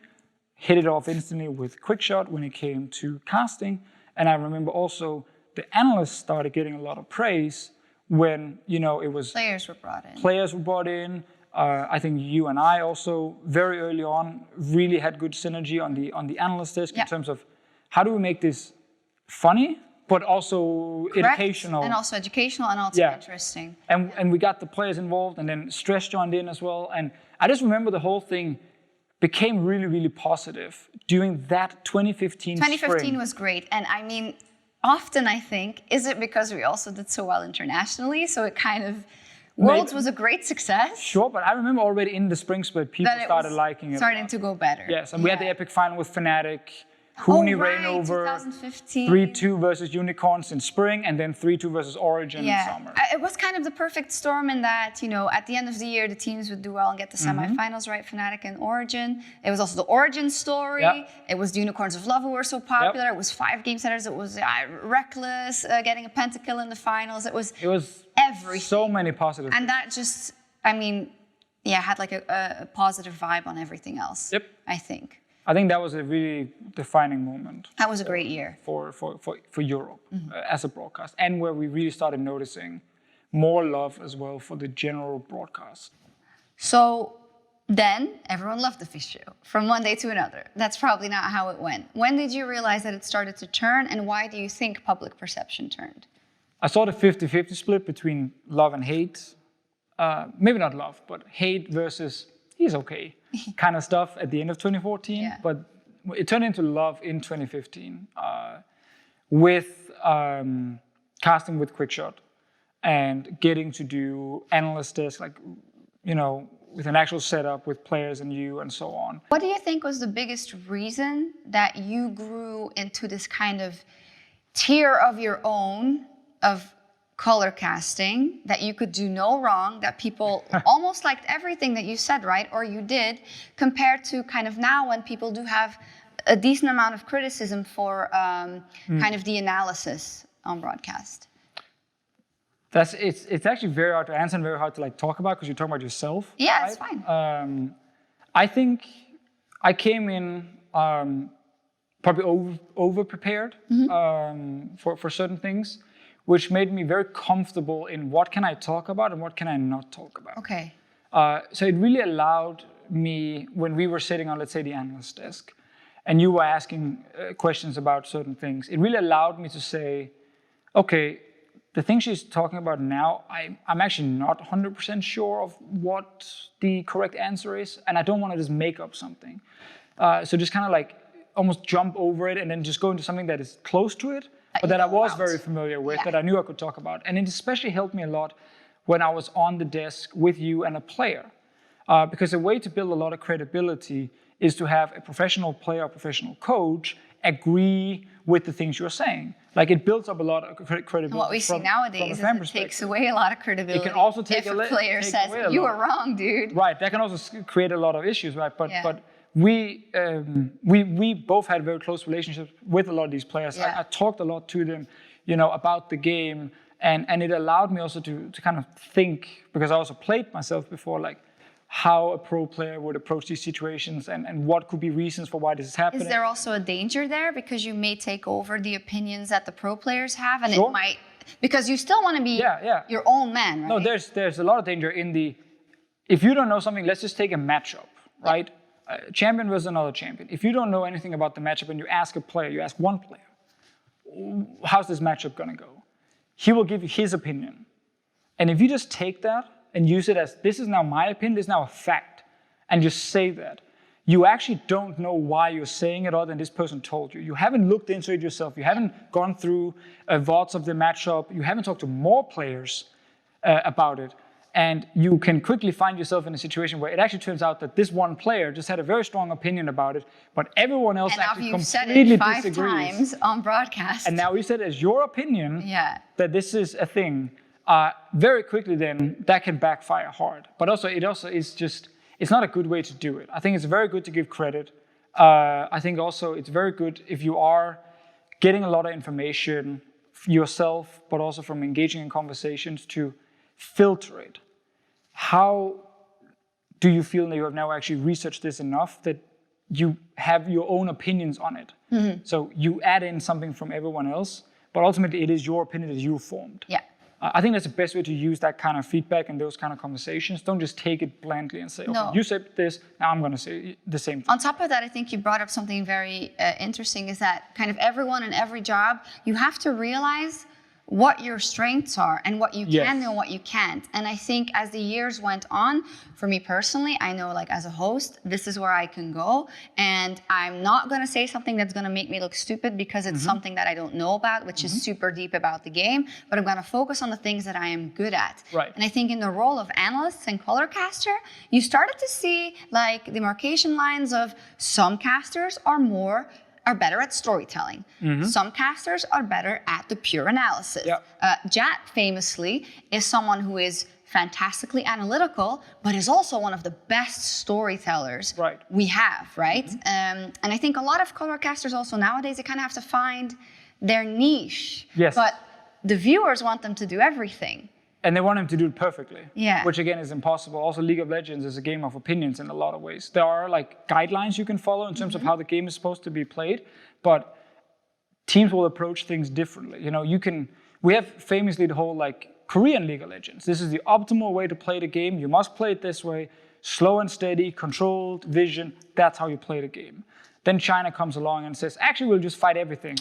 hit it off instantly with Quickshot when it came to casting. And I remember also the analysts started getting a lot of praise when, it was... Players were brought in. Players were brought in. I think you and I also, very early on, really had good synergy on the analyst desk in terms of how do we make this funny, but also educational. And also educational and also interesting. And we got the players involved, and then Stress joined in as well. And I just remember the whole thing became really, really positive during that 2015 2015 was great. And I mean... Often I think, is it because we also did so well internationally? So it kind of, Worlds was a great success. Sure, but I remember already in the spring split, people started liking it. Starting to go better. Yes, and we had the epic final with Fnatic. Huni ran over 3-2 versus Unicorns in spring, and then 3-2 versus Origin in summer. It was kind of the perfect storm in that, at the end of the year, the teams would do well and get the semifinals, right? Fnatic and Origin. It was also the Origin story. It was the Unicorns of Love who were so popular. It was 5 game setters. It was Reckless getting a pentakill in the finals. It was everything. So many positives. And that just, had like a positive vibe on everything else, I think. I think that was a really defining moment. That was a great year. For Europe as a broadcast, and where we really started noticing more love as well for the general broadcast. So then everyone loved Deficio from one day to another. That's probably not how it went. When did you realize that it started to turn, and why do you think public perception turned? I saw the 50-50 split between love and hate. Maybe not love, but hate versus he's okay kind of stuff at the end of 2014. But it turned into love in 2015 with casting with Quickshot and getting to do analyst desk, with an actual setup with players and you and so on. What do you think was the biggest reason that you grew into this kind of tier of your own of color casting, that you could do no wrong, that people almost liked everything that you said, right? Or you did, compared to kind of now when people do have a decent amount of criticism for kind of the analysis on broadcast? It's actually very hard to answer and very hard to talk about because you're talking about yourself. Yeah, right? It's fine. I think I came in probably over prepared for certain things. which made me very comfortable in what can I talk about and what can I not talk about. Okay. So it really allowed me, when we were sitting on, let's say, the analyst desk, and you were asking questions about certain things, it really allowed me to say, okay, the thing she's talking about now, I'm actually not 100% sure of what the correct answer is, and I don't want to just make up something. So just kind of like almost jump over it and then just go into something that is close to it, but that I was very familiar with, that I knew I could talk about. And it especially helped me a lot when I was on the desk with you and a player. Because a way to build a lot of credibility is to have a professional player, a professional coach agree with the things you're saying. Like it builds up a lot of credibility. And what we see nowadays is it takes away a lot of credibility. It can also take if a player says, you were wrong, dude. Right, that can also create a lot of issues, right? But we both had very close relationships with a lot of these players. I talked a lot to them, about the game, and it allowed me also to kind of think, because I also played myself before, like how a pro player would approach these situations and what could be reasons for why this is happening. Is there also a danger there because you may take over the opinions that the pro players have, and Sure. it might, because you still want to be your own man, right? No, there's a lot of danger in if you don't know something, let's just take a matchup, right? Champion versus another champion. If you don't know anything about the matchup and you ask one player, how's this matchup gonna go? He will give you his opinion. And if you just take that and use it as, this is now my opinion, this is now a fact, and just say that, you actually don't know why you're saying it other than this person told you. You haven't looked into it yourself. You haven't gone through VODs of the matchup. You haven't talked to more players about it. And you can quickly find yourself in a situation where it actually turns out that this one player just had a very strong opinion about it, but everyone else actually completely disagrees. And now you've said it 5 times on broadcast. And now you said as your opinion that this is a thing. Very quickly then, that can backfire hard. But also, it is just, it's not a good way to do it. I think it's very good to give credit. I think also it's very good if you are getting a lot of information yourself, but also from engaging in conversations, to filter it. How do you feel that you have now actually researched this enough that you have your own opinions on it? Mm-hmm. So you add in something from everyone else, but ultimately it is your opinion that you formed. Yeah. I think that's the best way to use that kind of feedback and those kind of conversations. Don't just take it blandly and say, okay, you said this, now I'm going to say the same thing. On top of that, I think you brought up something very interesting, is that kind of everyone in every job, you have to realize what your strengths are and what you can do and what you can't. And I think as the years went on, for me personally, I know, like, as a host, this is where I can go, and I'm not going to say something that's going to make me look stupid because it's something that I don't know about, which is super deep about the game, but I'm going to focus on the things that I am good at. Right. And I think in the role of analysts and colorcaster, you started to see like demarcation lines of some casters are better at storytelling. Some casters are better at the pure analysis. Jat famously is someone who is fantastically analytical, but is also one of the best storytellers we have, right? And I think a lot of colorcasters also nowadays, they kind of have to find their niche. Yes. But the viewers want them to do everything. And they want him to do it perfectly, yeah. Which again is impossible. Also, League of Legends is a game of opinions in a lot of ways. There are like guidelines you can follow in terms of how the game is supposed to be played, but teams will approach things differently. You know, we have famously the whole like Korean League of Legends. This is the optimal way to play the game. You must play it this way, slow and steady, controlled vision. That's how you play the game. Then China comes along and says, actually, we'll just fight everything.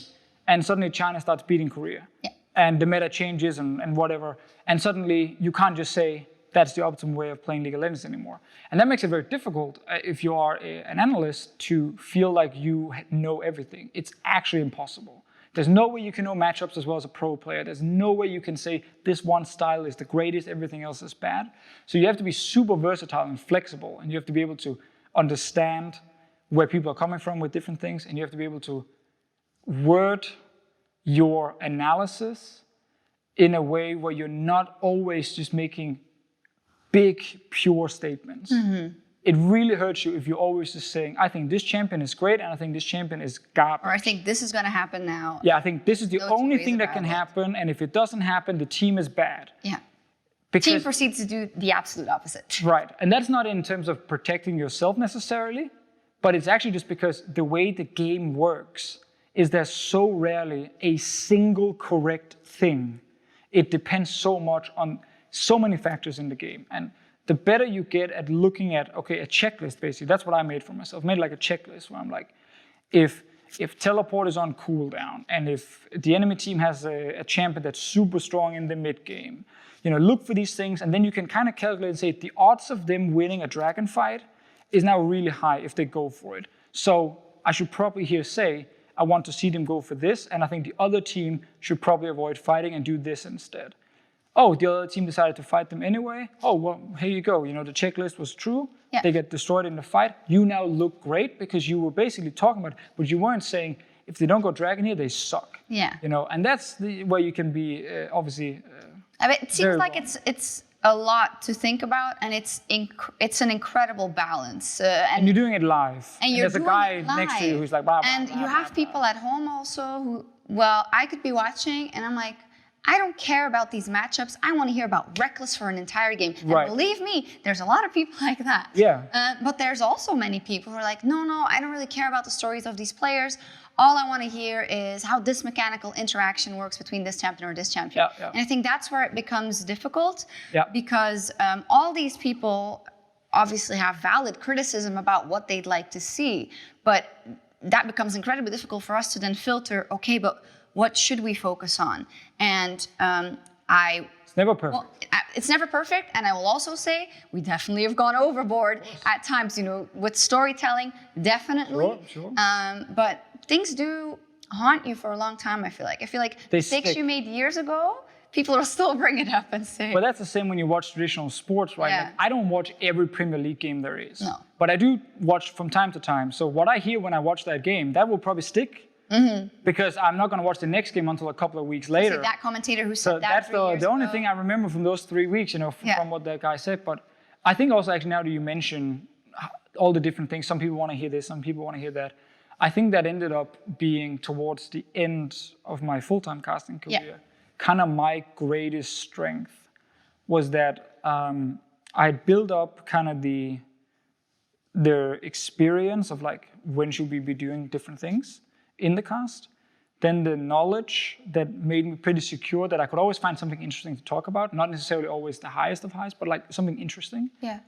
And suddenly China starts beating Korea. Yeah. And the meta changes and whatever. And suddenly you can't just say that's the optimal way of playing League of Legends anymore. And that makes it very difficult if you are an analyst to feel like you know everything. It's actually impossible. There's no way you can know matchups as well as a pro player. There's no way you can say this one style is the greatest, everything else is bad. So you have to be super versatile and flexible, and you have to be able to understand where people are coming from with different things, and you have to be able to word your analysis in a way where you're not always just making big, pure statements. It really hurts you if you're always just saying, I think this champion is great and I think this champion is garbage. Or I think this is going to happen now. Yeah, I think this is the only thing that can happen, and if it doesn't happen, the team is bad. Yeah. Because team proceeds to do the absolute opposite. Right, and that's not in terms of protecting yourself necessarily, but it's actually just because the way the game works is there's so rarely a single correct thing it depends so much on so many factors in the game. And the better you get at looking at, okay, a checklist, basically, that's what I made for myself. I made like a checklist where I'm like, if teleport is on cooldown, and if the enemy team has a champion that's super strong in the mid game, look for these things, and then you can kind of calculate and say the odds of them winning a dragon fight is now really high if they go for it. So I should probably here say, I want to see them go for this, and I think the other team should probably avoid fighting and do this instead. Oh, the other team decided to fight them anyway. Oh, well, here you go. The checklist was true. Yeah. They get destroyed in the fight. You now look great because you were basically talking about it, but you weren't saying, if they don't go dragon here, they suck. Yeah. And that's where you can be, obviously. I mean, it seems like it's a lot to think about, and it's an incredible balance. And you're doing it live. And there's a guy next to you who's like, blah, blah, and blah, you blah, have blah, people at home also who, well, I could be watching, and I'm like, I don't care about these matchups. I want to hear about Reckless for an entire game. And believe me, there's a lot of people like that. Yeah. But there's also many people who are like, no, I don't really care about the stories of these players. All I want to hear is how this mechanical interaction works between this champion or this champion. Yeah. And I think that's where it becomes difficult because all these people obviously have valid criticism about what they'd like to see. But that becomes incredibly difficult for us to then filter, okay, but what should we focus on? And it's never perfect. Well, it's never perfect, and I will also say we definitely have gone overboard at times. With storytelling, definitely. Sure. But things do haunt you for a long time. I feel like mistakes you made years ago, people will still bring it up and say. But that's the same when you watch traditional sports, right? Yeah. Like, I don't watch every Premier League game there is. No. But I do watch from time to time. So what I hear when I watch that game, that will probably stick. Mm-hmm. Because I'm not going to watch the next game until a couple of weeks later. See, that commentator who said that's the only thing I remember from those 3 weeks, from what that guy said. But I think also actually now that you mention all the different things, some people want to hear this, some people want to hear that. I think that ended up being towards the end of my full-time casting career. Kind of my greatest strength was that I built up kind of the experience of like, when should we be doing different things in the cast, then the knowledge that made me pretty secure that I could always find something interesting to talk about, not necessarily always the highest of highs, but like something interesting. Yeah.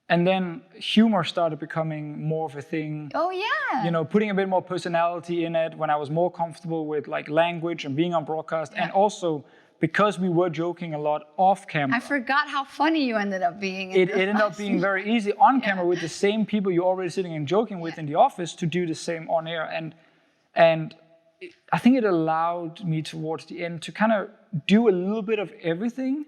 And then humor started becoming more of a thing. Oh yeah. Putting a bit more personality in it when I was more comfortable with like language and being on broadcast, and also because we were joking a lot off camera. I forgot how funny you ended up being. It ended up being very easy on camera with the same people you're already sitting and joking with in the office to do the same on air. And I think it allowed me towards the end to kind of do a little bit of everything.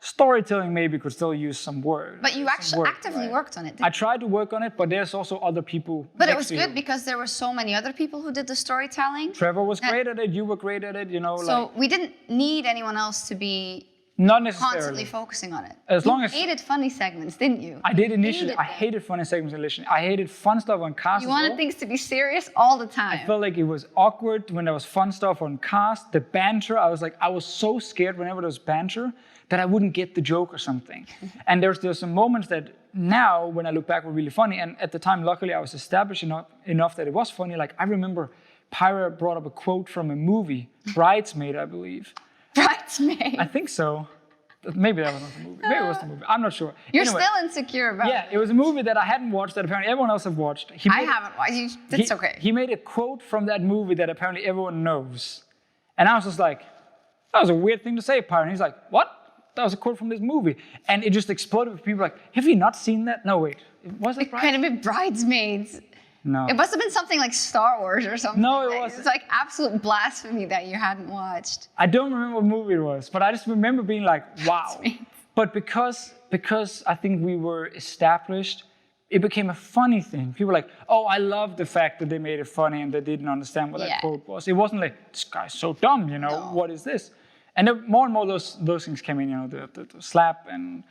Storytelling maybe could still use some words. But you actually actively worked on it. I tried to work on it, but there's also other people. But it was good because there were so many other people who did the storytelling. Trevor was great at it. You were great at it. So we didn't need anyone else to be not necessarily constantly focusing on it. As long as you hated funny segments, didn't you? I did initially. I hated funny segments initially. I hated fun stuff on cast. You wanted things to be serious all the time. I felt like it was awkward when there was fun stuff on cast. The banter, I was so scared whenever there was banter that I wouldn't get the joke or something. And there's some moments that now, when I look back, were really funny. And at the time, luckily, I was established enough that it was funny. Like I remember, Pyra brought up a quote from a movie, Bridesmaid, I believe. Bridesmaid. I think so. Maybe that was not the movie. Maybe it was the movie. I'm not sure. You're still insecure about it. Yeah, it was a movie that I hadn't watched that apparently everyone else have watched. I haven't watched. It's okay. He made a quote from that movie that apparently everyone knows. And I was just like, that was a weird thing to say, Pyra. And he's like, what? That was a quote from this movie. And it just exploded with people like, have you not seen that? No, wait. Was it Bridesmaids? It could have been Bridesmaids. No. It must have been something like Star Wars or something. No, it wasn't. It's like absolute blasphemy that you hadn't watched. I don't remember what movie it was, but I just remember being like, wow. But because I think we were established, it became a funny thing. People were like, oh, I love the fact that they made it funny and they didn't understand what that quote was. It wasn't like, this guy's so dumb, what is this? And more and more those things came in, the slap and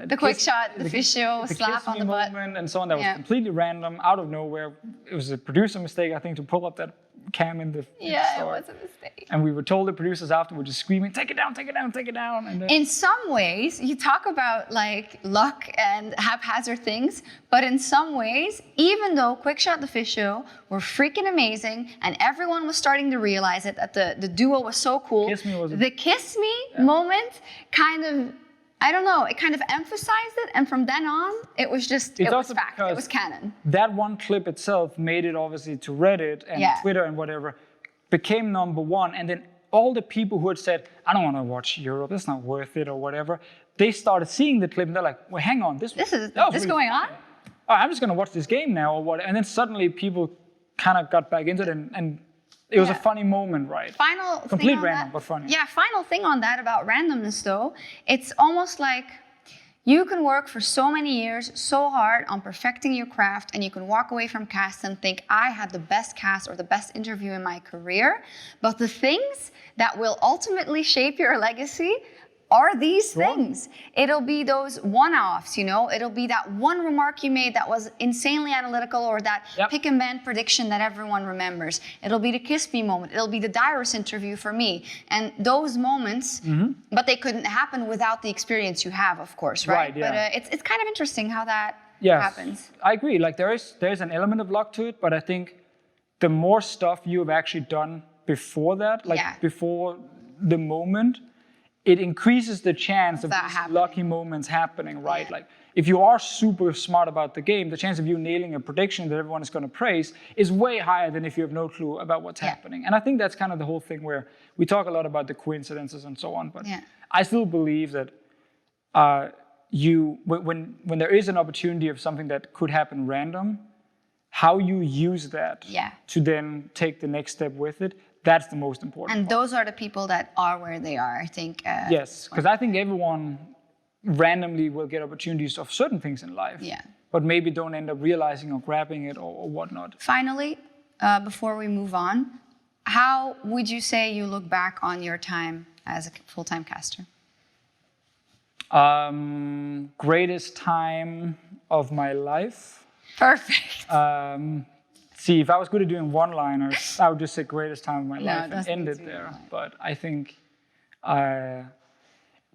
the quick shot, the Deficio slap on the butt. And so on. That was completely random, out of nowhere. It was a producer mistake, I think, to pull up that cam in the Yeah, start. it was a mistake. And we were told, the producers afterwards, just screaming, take it down, take it down, take it down. And then, In some ways, you talk about like luck and haphazard things, but in some ways, even though Quickshot Deficio were freaking amazing and everyone was starting to realize it, that the duo was so cool, the Kiss Me moment kind of, I don't know, it kind of emphasized it, and from then on, it was just, it was fact, it was canon. That one clip itself made it obviously to Reddit and Twitter and whatever, became #1, and then all the people who had said, I don't want to watch Europe, it's not worth it or whatever, they started seeing the clip and they're like, well, hang on, this is really going on? Oh, I'm just going to watch this game now or what, and then suddenly people kind of got back into it and it was a funny moment, right? Complete random, but funny. Yeah, final thing on that about randomness though, it's almost like you can work for so many years, so hard on perfecting your craft, and you can walk away from cast and think, I had the best cast or the best interview in my career. But the things that will ultimately shape your legacy are these things. It'll be those one-offs, you know? It'll be that one remark you made that was insanely analytical, or that pick and bend prediction that everyone remembers. It'll be the Kiss Me moment. It'll be the Dyrus interview for me. And those moments, but they couldn't happen without the experience you have, of course, right? But it's kind of interesting how that happens. I agree. Like there's an element of luck to it, but I think the more stuff you have actually done before that, like before the moment, it increases the chance of these lucky moments happening, right? Yeah. Like if you are super smart about the game, the chance of you nailing a prediction that everyone is going to praise is way higher than if you have no clue about what's happening. And I think that's kind of the whole thing where we talk a lot about the coincidences and so on, but I still believe that when there is an opportunity of something that could happen random, how you use that to then take the next step with it, that's the most important And part. those are the people that are where they are, I think. Yes, because I think everyone randomly will get opportunities of certain things in life, but maybe don't end up realizing or grabbing it or whatnot. Finally, before we move on, how would you say you look back on your time as a full-time caster? Greatest time of my life. Perfect. See, if I was good at doing one-liners, I would just say greatest time of my life and end it there. But I think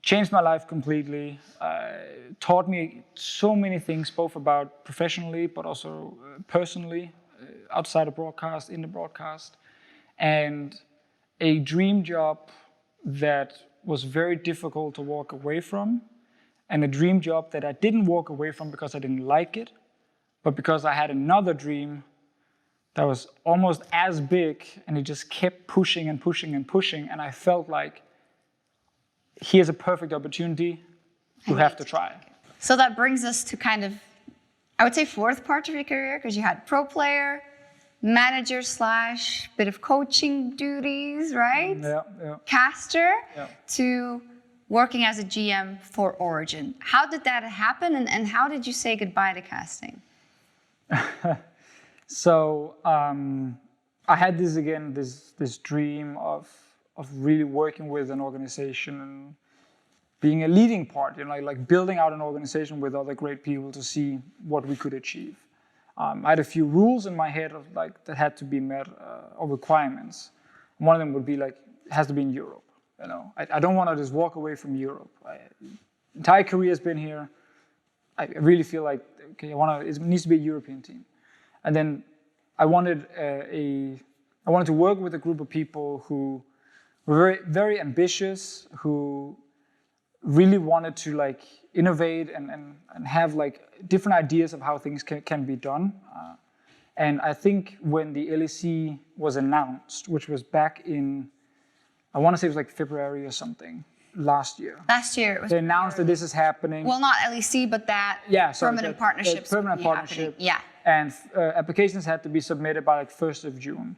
changed my life completely, taught me so many things, both about professionally, but also personally, outside of broadcast, in the broadcast. And a dream job that was very difficult to walk away from, and a dream job that I didn't walk away from because I didn't like it, but because I had another dream that was almost as big, and it just kept pushing and pushing and pushing, and I felt like, here's a perfect opportunity, you have to try. So that brings us to kind of, I would say, fourth part of your career, because you had pro player, manager / bit of coaching duties, right? Caster, to working as a GM for Origen. How did that happen, and how did you say goodbye to casting? So I had this dream of really working with an organization and being a leading part, you know, like building out an organization with other great people to see what we could achieve. I had a few rules in my head of like that had to be met, or requirements. One of them would be like, it has to be in Europe. You know, I don't want to just walk away from Europe. Entire career has been here. I really feel like, okay, it needs to be a European team. And then I wanted to work with a group of people who were very, very ambitious, who really wanted to like innovate and have like different ideas of how things can be done. And I think when the LEC was announced, which was back in, I want to say it was like February or something, last year. Last year. It was they announced that this is happening. Well, not LEC, but that permanent partnerships. Permanent partnership. Yeah. And applications had to be submitted by like 1st of June.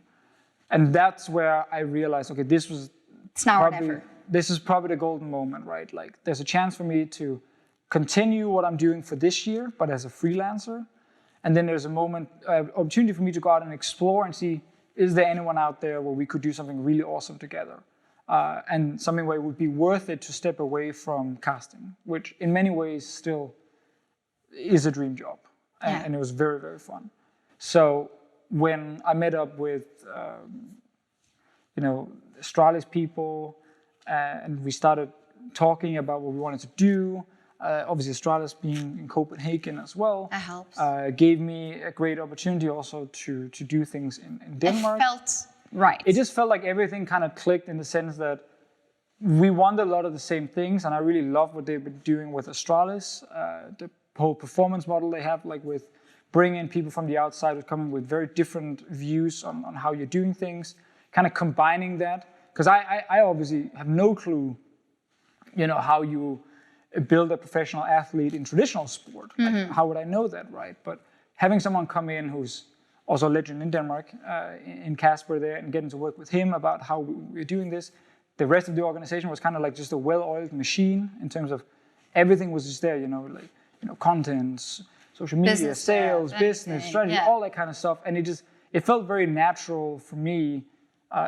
And that's where I realized, okay, it's now or never. This is probably the golden moment, right? Like there's a chance for me to continue what I'm doing for this year, but as a freelancer. And then there's a opportunity for me to go out and explore and see, is there anyone out there where we could do something really awesome together? And something where it would be worth it to step away from casting, which in many ways still is a dream job. And it was very, very fun. So when I met up with, Astralis people, and we started talking about what we wanted to do. Obviously, Astralis being in Copenhagen as well. That helps. Gave me a great opportunity also to do things in Denmark. It felt right. It just felt like everything kind of clicked in the sense that we wanted a lot of the same things, and I really love what they've been doing with Astralis, the whole performance model they have, like with bringing in people from the outside, with coming with very different views on how you're doing things, kind of combining that. Because I obviously have no clue, how you build a professional athlete in traditional sport. Like, how would I know that, right? But having someone come in who's also a legend in Denmark, in Kasper there, and getting to work with him about how we're doing this. The rest of the organization was kind of like just a well-oiled machine in terms of everything was just there, content, social media, sales, business, strategy, all that kind of stuff. And it felt very natural for me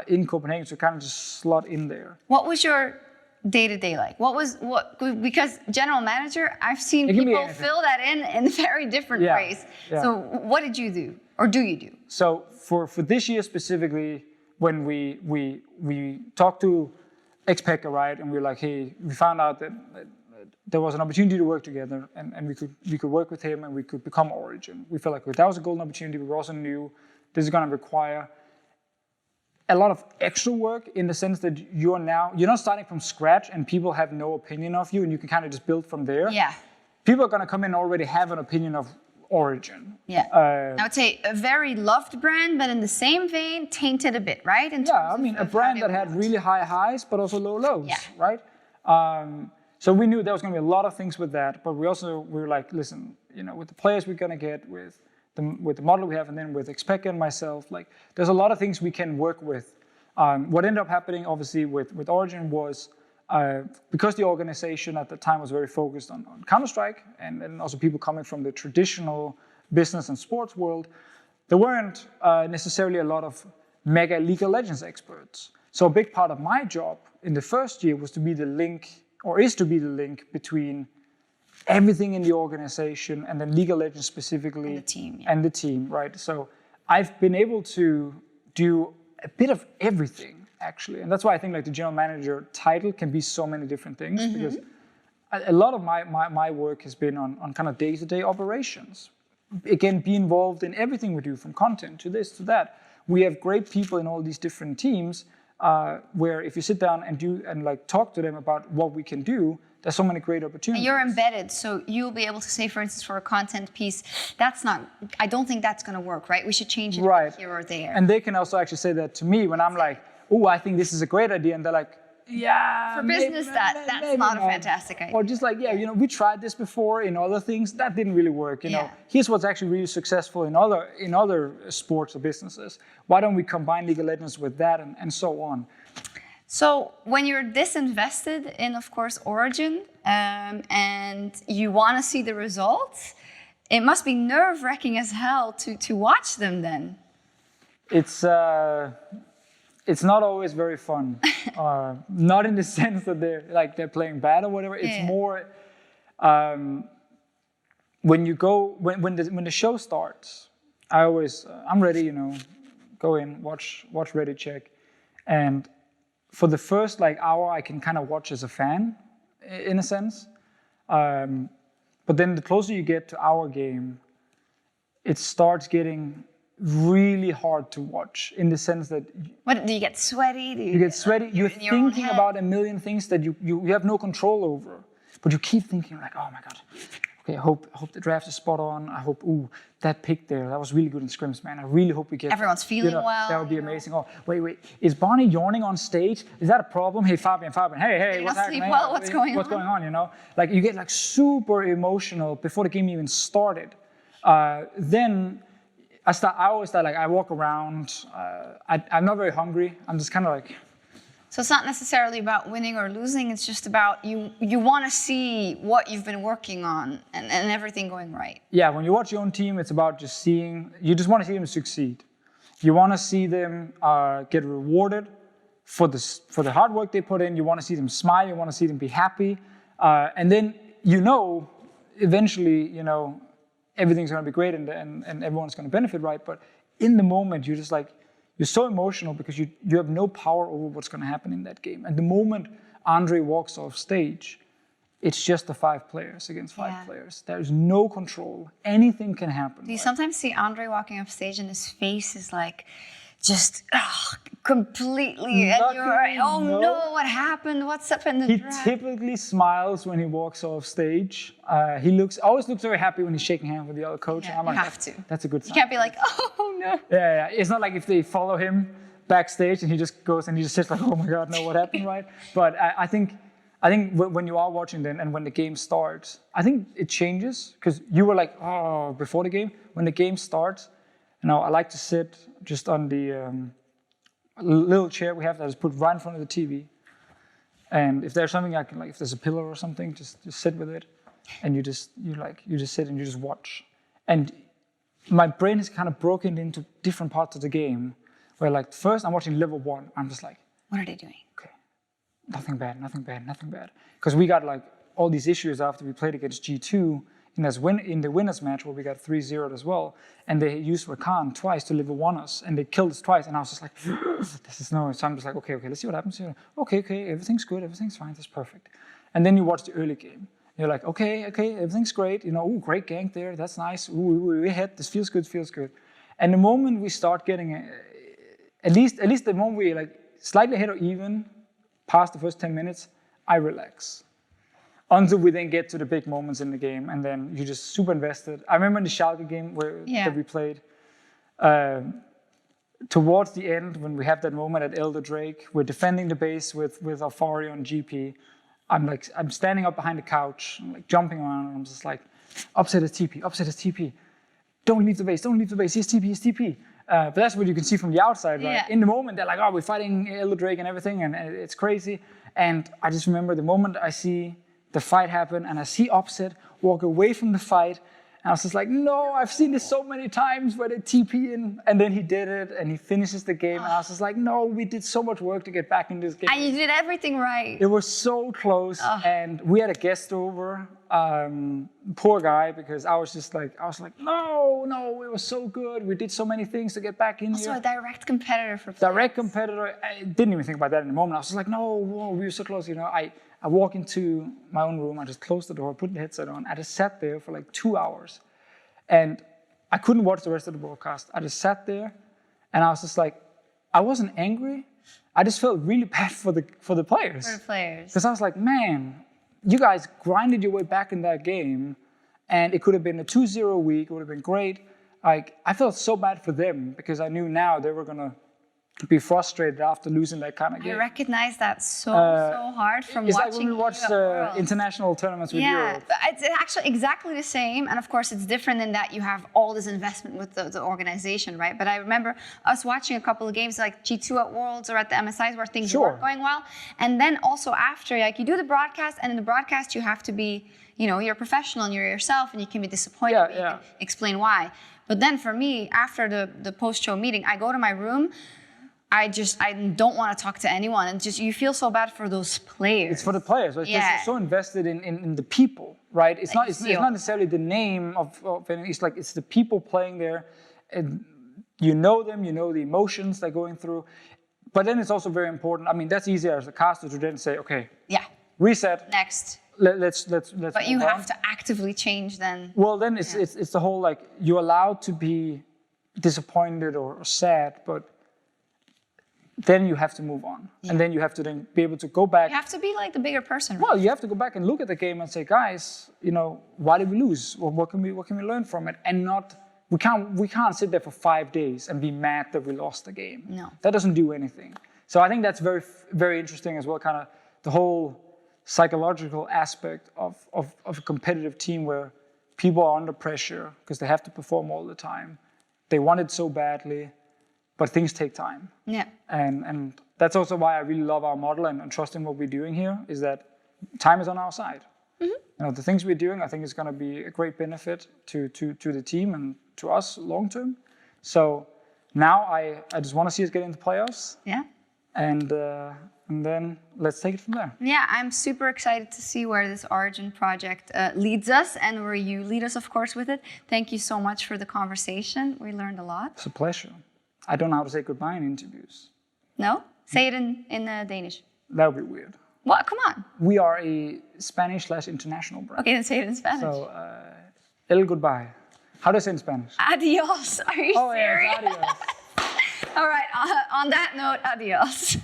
in Copenhagen to kind of just slot in there. What was your day-to-day like? Because general manager, I've seen people fill that in very different ways. Yeah. So what did you do, or do you do? So for this year specifically, when we talked to Xpeka, right, and we were like, hey, we found out that there was an opportunity to work together, and we could work with him, and we could become Origen. We felt like that was a golden opportunity. We also knew this is going to require a lot of extra work in the sense that you're not starting from scratch and people have no opinion of you, and you can kind of just build from there. Yeah. People are going to come in and already have an opinion of Origen. Yeah. I would say a very loved brand, but in the same vein, tainted a bit, right? A brand that had really high highs, but also low lows, right? So we knew there was going to be a lot of things with that, but we were like, listen, with the players we're going to get, with the model we have, and then with Xpeka and myself, like there's a lot of things we can work with. What ended up happening, obviously, with Origen was because the organization at the time was very focused on Counter-Strike, and also people coming from the traditional business and sports world, there weren't necessarily a lot of mega League of Legends experts. So a big part of my job in the first year was to be the link, or is to be the link between everything in the organization and then League of Legends specifically and the team, right? So I've been able to do a bit of everything, actually, and that's why I think like the general manager title can be so many different things, because a lot of my work has been on kind of day-to-day operations. Again, be involved in everything we do, from content to this to that. We have great people in all these different teams where if you sit down and talk to them about what we can do, there's so many great opportunities. And you're embedded, so you'll be able to say, for instance, for a content piece, I don't think that's going to work, right? We should change it here or there. And they can also actually say that to me when I'm like, oh, I think this is a great idea. And they're like, yeah. For business, that's not a fantastic idea. Or just like, we tried this before in other things. That didn't really work. Here's what's actually really successful in other sports or businesses. Why don't we combine League of Legends with that and so on? So when you're disinvested in, of course, Origen, and you want to see the results, it must be nerve-wracking as hell to watch them then. It's not always very fun. Not in the sense that they're playing bad or whatever. It's more when the show starts. I'm ready, go in, watch, ready, check, and for the first hour, I can kind of watch as a fan, in a sense. But then the closer you get to our game, it starts getting really hard to watch, in the sense that... What, do you get sweaty? You get sweaty. You're thinking about a million things that you have no control over. But you keep thinking like, oh my God, okay, I hope the draft is spot on. I hope, that pick there, that was really good in scrims, man. I really hope we get... Everyone's feeling well. That would be amazing. Oh, wait, is Bonnie yawning on stage? Is that a problem? Hey, Fabian, hey, what's happening? What's going on? What's going on, Like, you get super emotional before the game even started. Then I walk around. I'm not very hungry. I'm just kind of like... So it's not necessarily about winning or losing. It's just about you want to see what you've been working on and everything going right. Yeah, when you watch your own team, it's about you just want to see them succeed. You want to see them get rewarded for the hard work they put in. You want to see them smile. You want to see them be happy. And then, eventually, everything's going to be great and everyone's going to benefit, right? But in the moment, you're just like, you're so emotional because you have no power over what's going to happen in that game. And the moment Andre walks off stage, it's just the 5 players against 5 players. There's no control. Anything can happen. Do you sometimes see Andre walking off stage and his face is like, just completely, and you're like, oh no, what happened? What's up in the He typically smiles when he walks off stage. He always looks very happy when he's shaking hands with the other coach. Yeah, I'm like, you have to. That's a good sign. You can't be like, oh no. Yeah. It's not like if they follow him backstage and he just goes and he just sits like, oh my God, no, what happened, right? But I think when you are watching then and when the game starts, I think it changes because you were like, oh, before the game. When the game starts, I like to sit just on the little chair we have that is put right in front of the TV. And if there's something I can, like if there's a pillow or something, just sit with it. And you just sit and you just watch. And my brain is kind of broken into different parts of the game where like first I'm watching level 1. I'm just like, what are they doing? Okay, nothing bad. Because we got like all these issues after we played against G2 in the winners match where we got 3-0'd as well. And they used Rakan twice to level 1 us and they killed us twice. And I was just like, this is no. So I'm just like, okay, let's see what happens here. Okay, everything's good, everything's fine, that's perfect. And then you watch the early game. You're like, okay, everything's great. Ooh, great gank there, that's nice. Ooh, we hit, this feels good. And the moment we start getting, at least the moment we like slightly ahead or even past the first 10 minutes, I relax. Until we then get to the big moments in the game, and then you're just super invested. I remember in the Schalke game that we played, towards the end, when we have that moment at Elder Drake, we're defending the base with Alfari on GP. I'm standing up behind the couch, I'm like jumping around, and I'm just like, upset his TP. Don't leave the base, he's TP. But that's what you can see from the outside, right? Yeah. In the moment, they're like, oh, we're fighting Elder Drake and everything, and it's crazy. And I just remember the moment I see the fight happen and I see Upset walk away from the fight, and I was just like, no, I've seen this so many times where they TP in, and then he did it and he finishes the game, and I was just like, no, we did so much work to get back in this game. And you did everything right. It was so close, and we had a guest over, poor guy, because I was like, no, it was so good. We did so many things to get back in here. Also a direct competitor for players. Direct competitor. I didn't even think about that in the moment. I was just like, no, whoa, we were so close. I walk into my own room, I just closed the door, put the headset on. I just sat there for like 2 hours. And I couldn't watch the rest of the broadcast. I just sat there and I was just like, I wasn't angry. I just felt really bad for the players. For the players. Because I was like, man, you guys grinded your way back in that game, and it could have been a 2-0 week. It would have been great. Like, I felt so bad for them because I knew now they were going to be frustrated after losing that kind of game. I recognize that so hard from it's watching. It's like when we watch the international tournaments with Europe. Yeah, it's actually exactly the same. And of course, it's different in that you have all this investment with the organization, right? But I remember us watching a couple of games like G2 at Worlds or at the MSIs where things weren't going well. And then also after, like you do the broadcast, and in the broadcast you have to be, you're a professional and you're yourself, and you can be disappointed, but you can explain why. But then for me, after the post-show meeting, I go to my room. I don't want to talk to anyone, and just you feel so bad for those players. It's for the players, right? Because you're so invested in the people, right? It's not necessarily the name of it's like it's the people playing there, and you know them, you know the emotions they're going through. But then it's also very important. I mean, that's easier as a caster to then say, okay, reset, next. Let's. But you have to actively change then. Well, then it's the whole like you're allowed to be disappointed or sad, but then you have to move on. And then you have to then be able to go back. You have to be like the bigger person. Right? Well, you have to go back and look at the game and say, guys, why did we lose? Well, what can we learn from it? And we can't sit there for 5 days and be mad that we lost the game. No. That doesn't do anything. So I think that's very, very interesting as well, kind of the whole psychological aspect of a competitive team where people are under pressure because they have to perform all the time. They want it so badly. But things take time. Yeah. And that's also why I really love our model and trust in what we're doing here, is that time is on our side. Mm-hmm. The things we're doing, I think is going to be a great benefit to the team and to us long term. So now I just want to see us get into playoffs. Yeah. and then let's take it from there. Yeah, I'm super excited to see where this Origen project leads us and where you lead us, of course, with it. Thank you so much for the conversation. We learned a lot. It's a pleasure. I don't know how to say goodbye in interviews. No? Say it in Danish. That would be weird. What? Come on. We are a Spanish/international brand. Okay, then say it in Spanish. So, el goodbye. How do I say it in Spanish? Adios. Are you serious? Yeah, adios. All right, on that note, adios.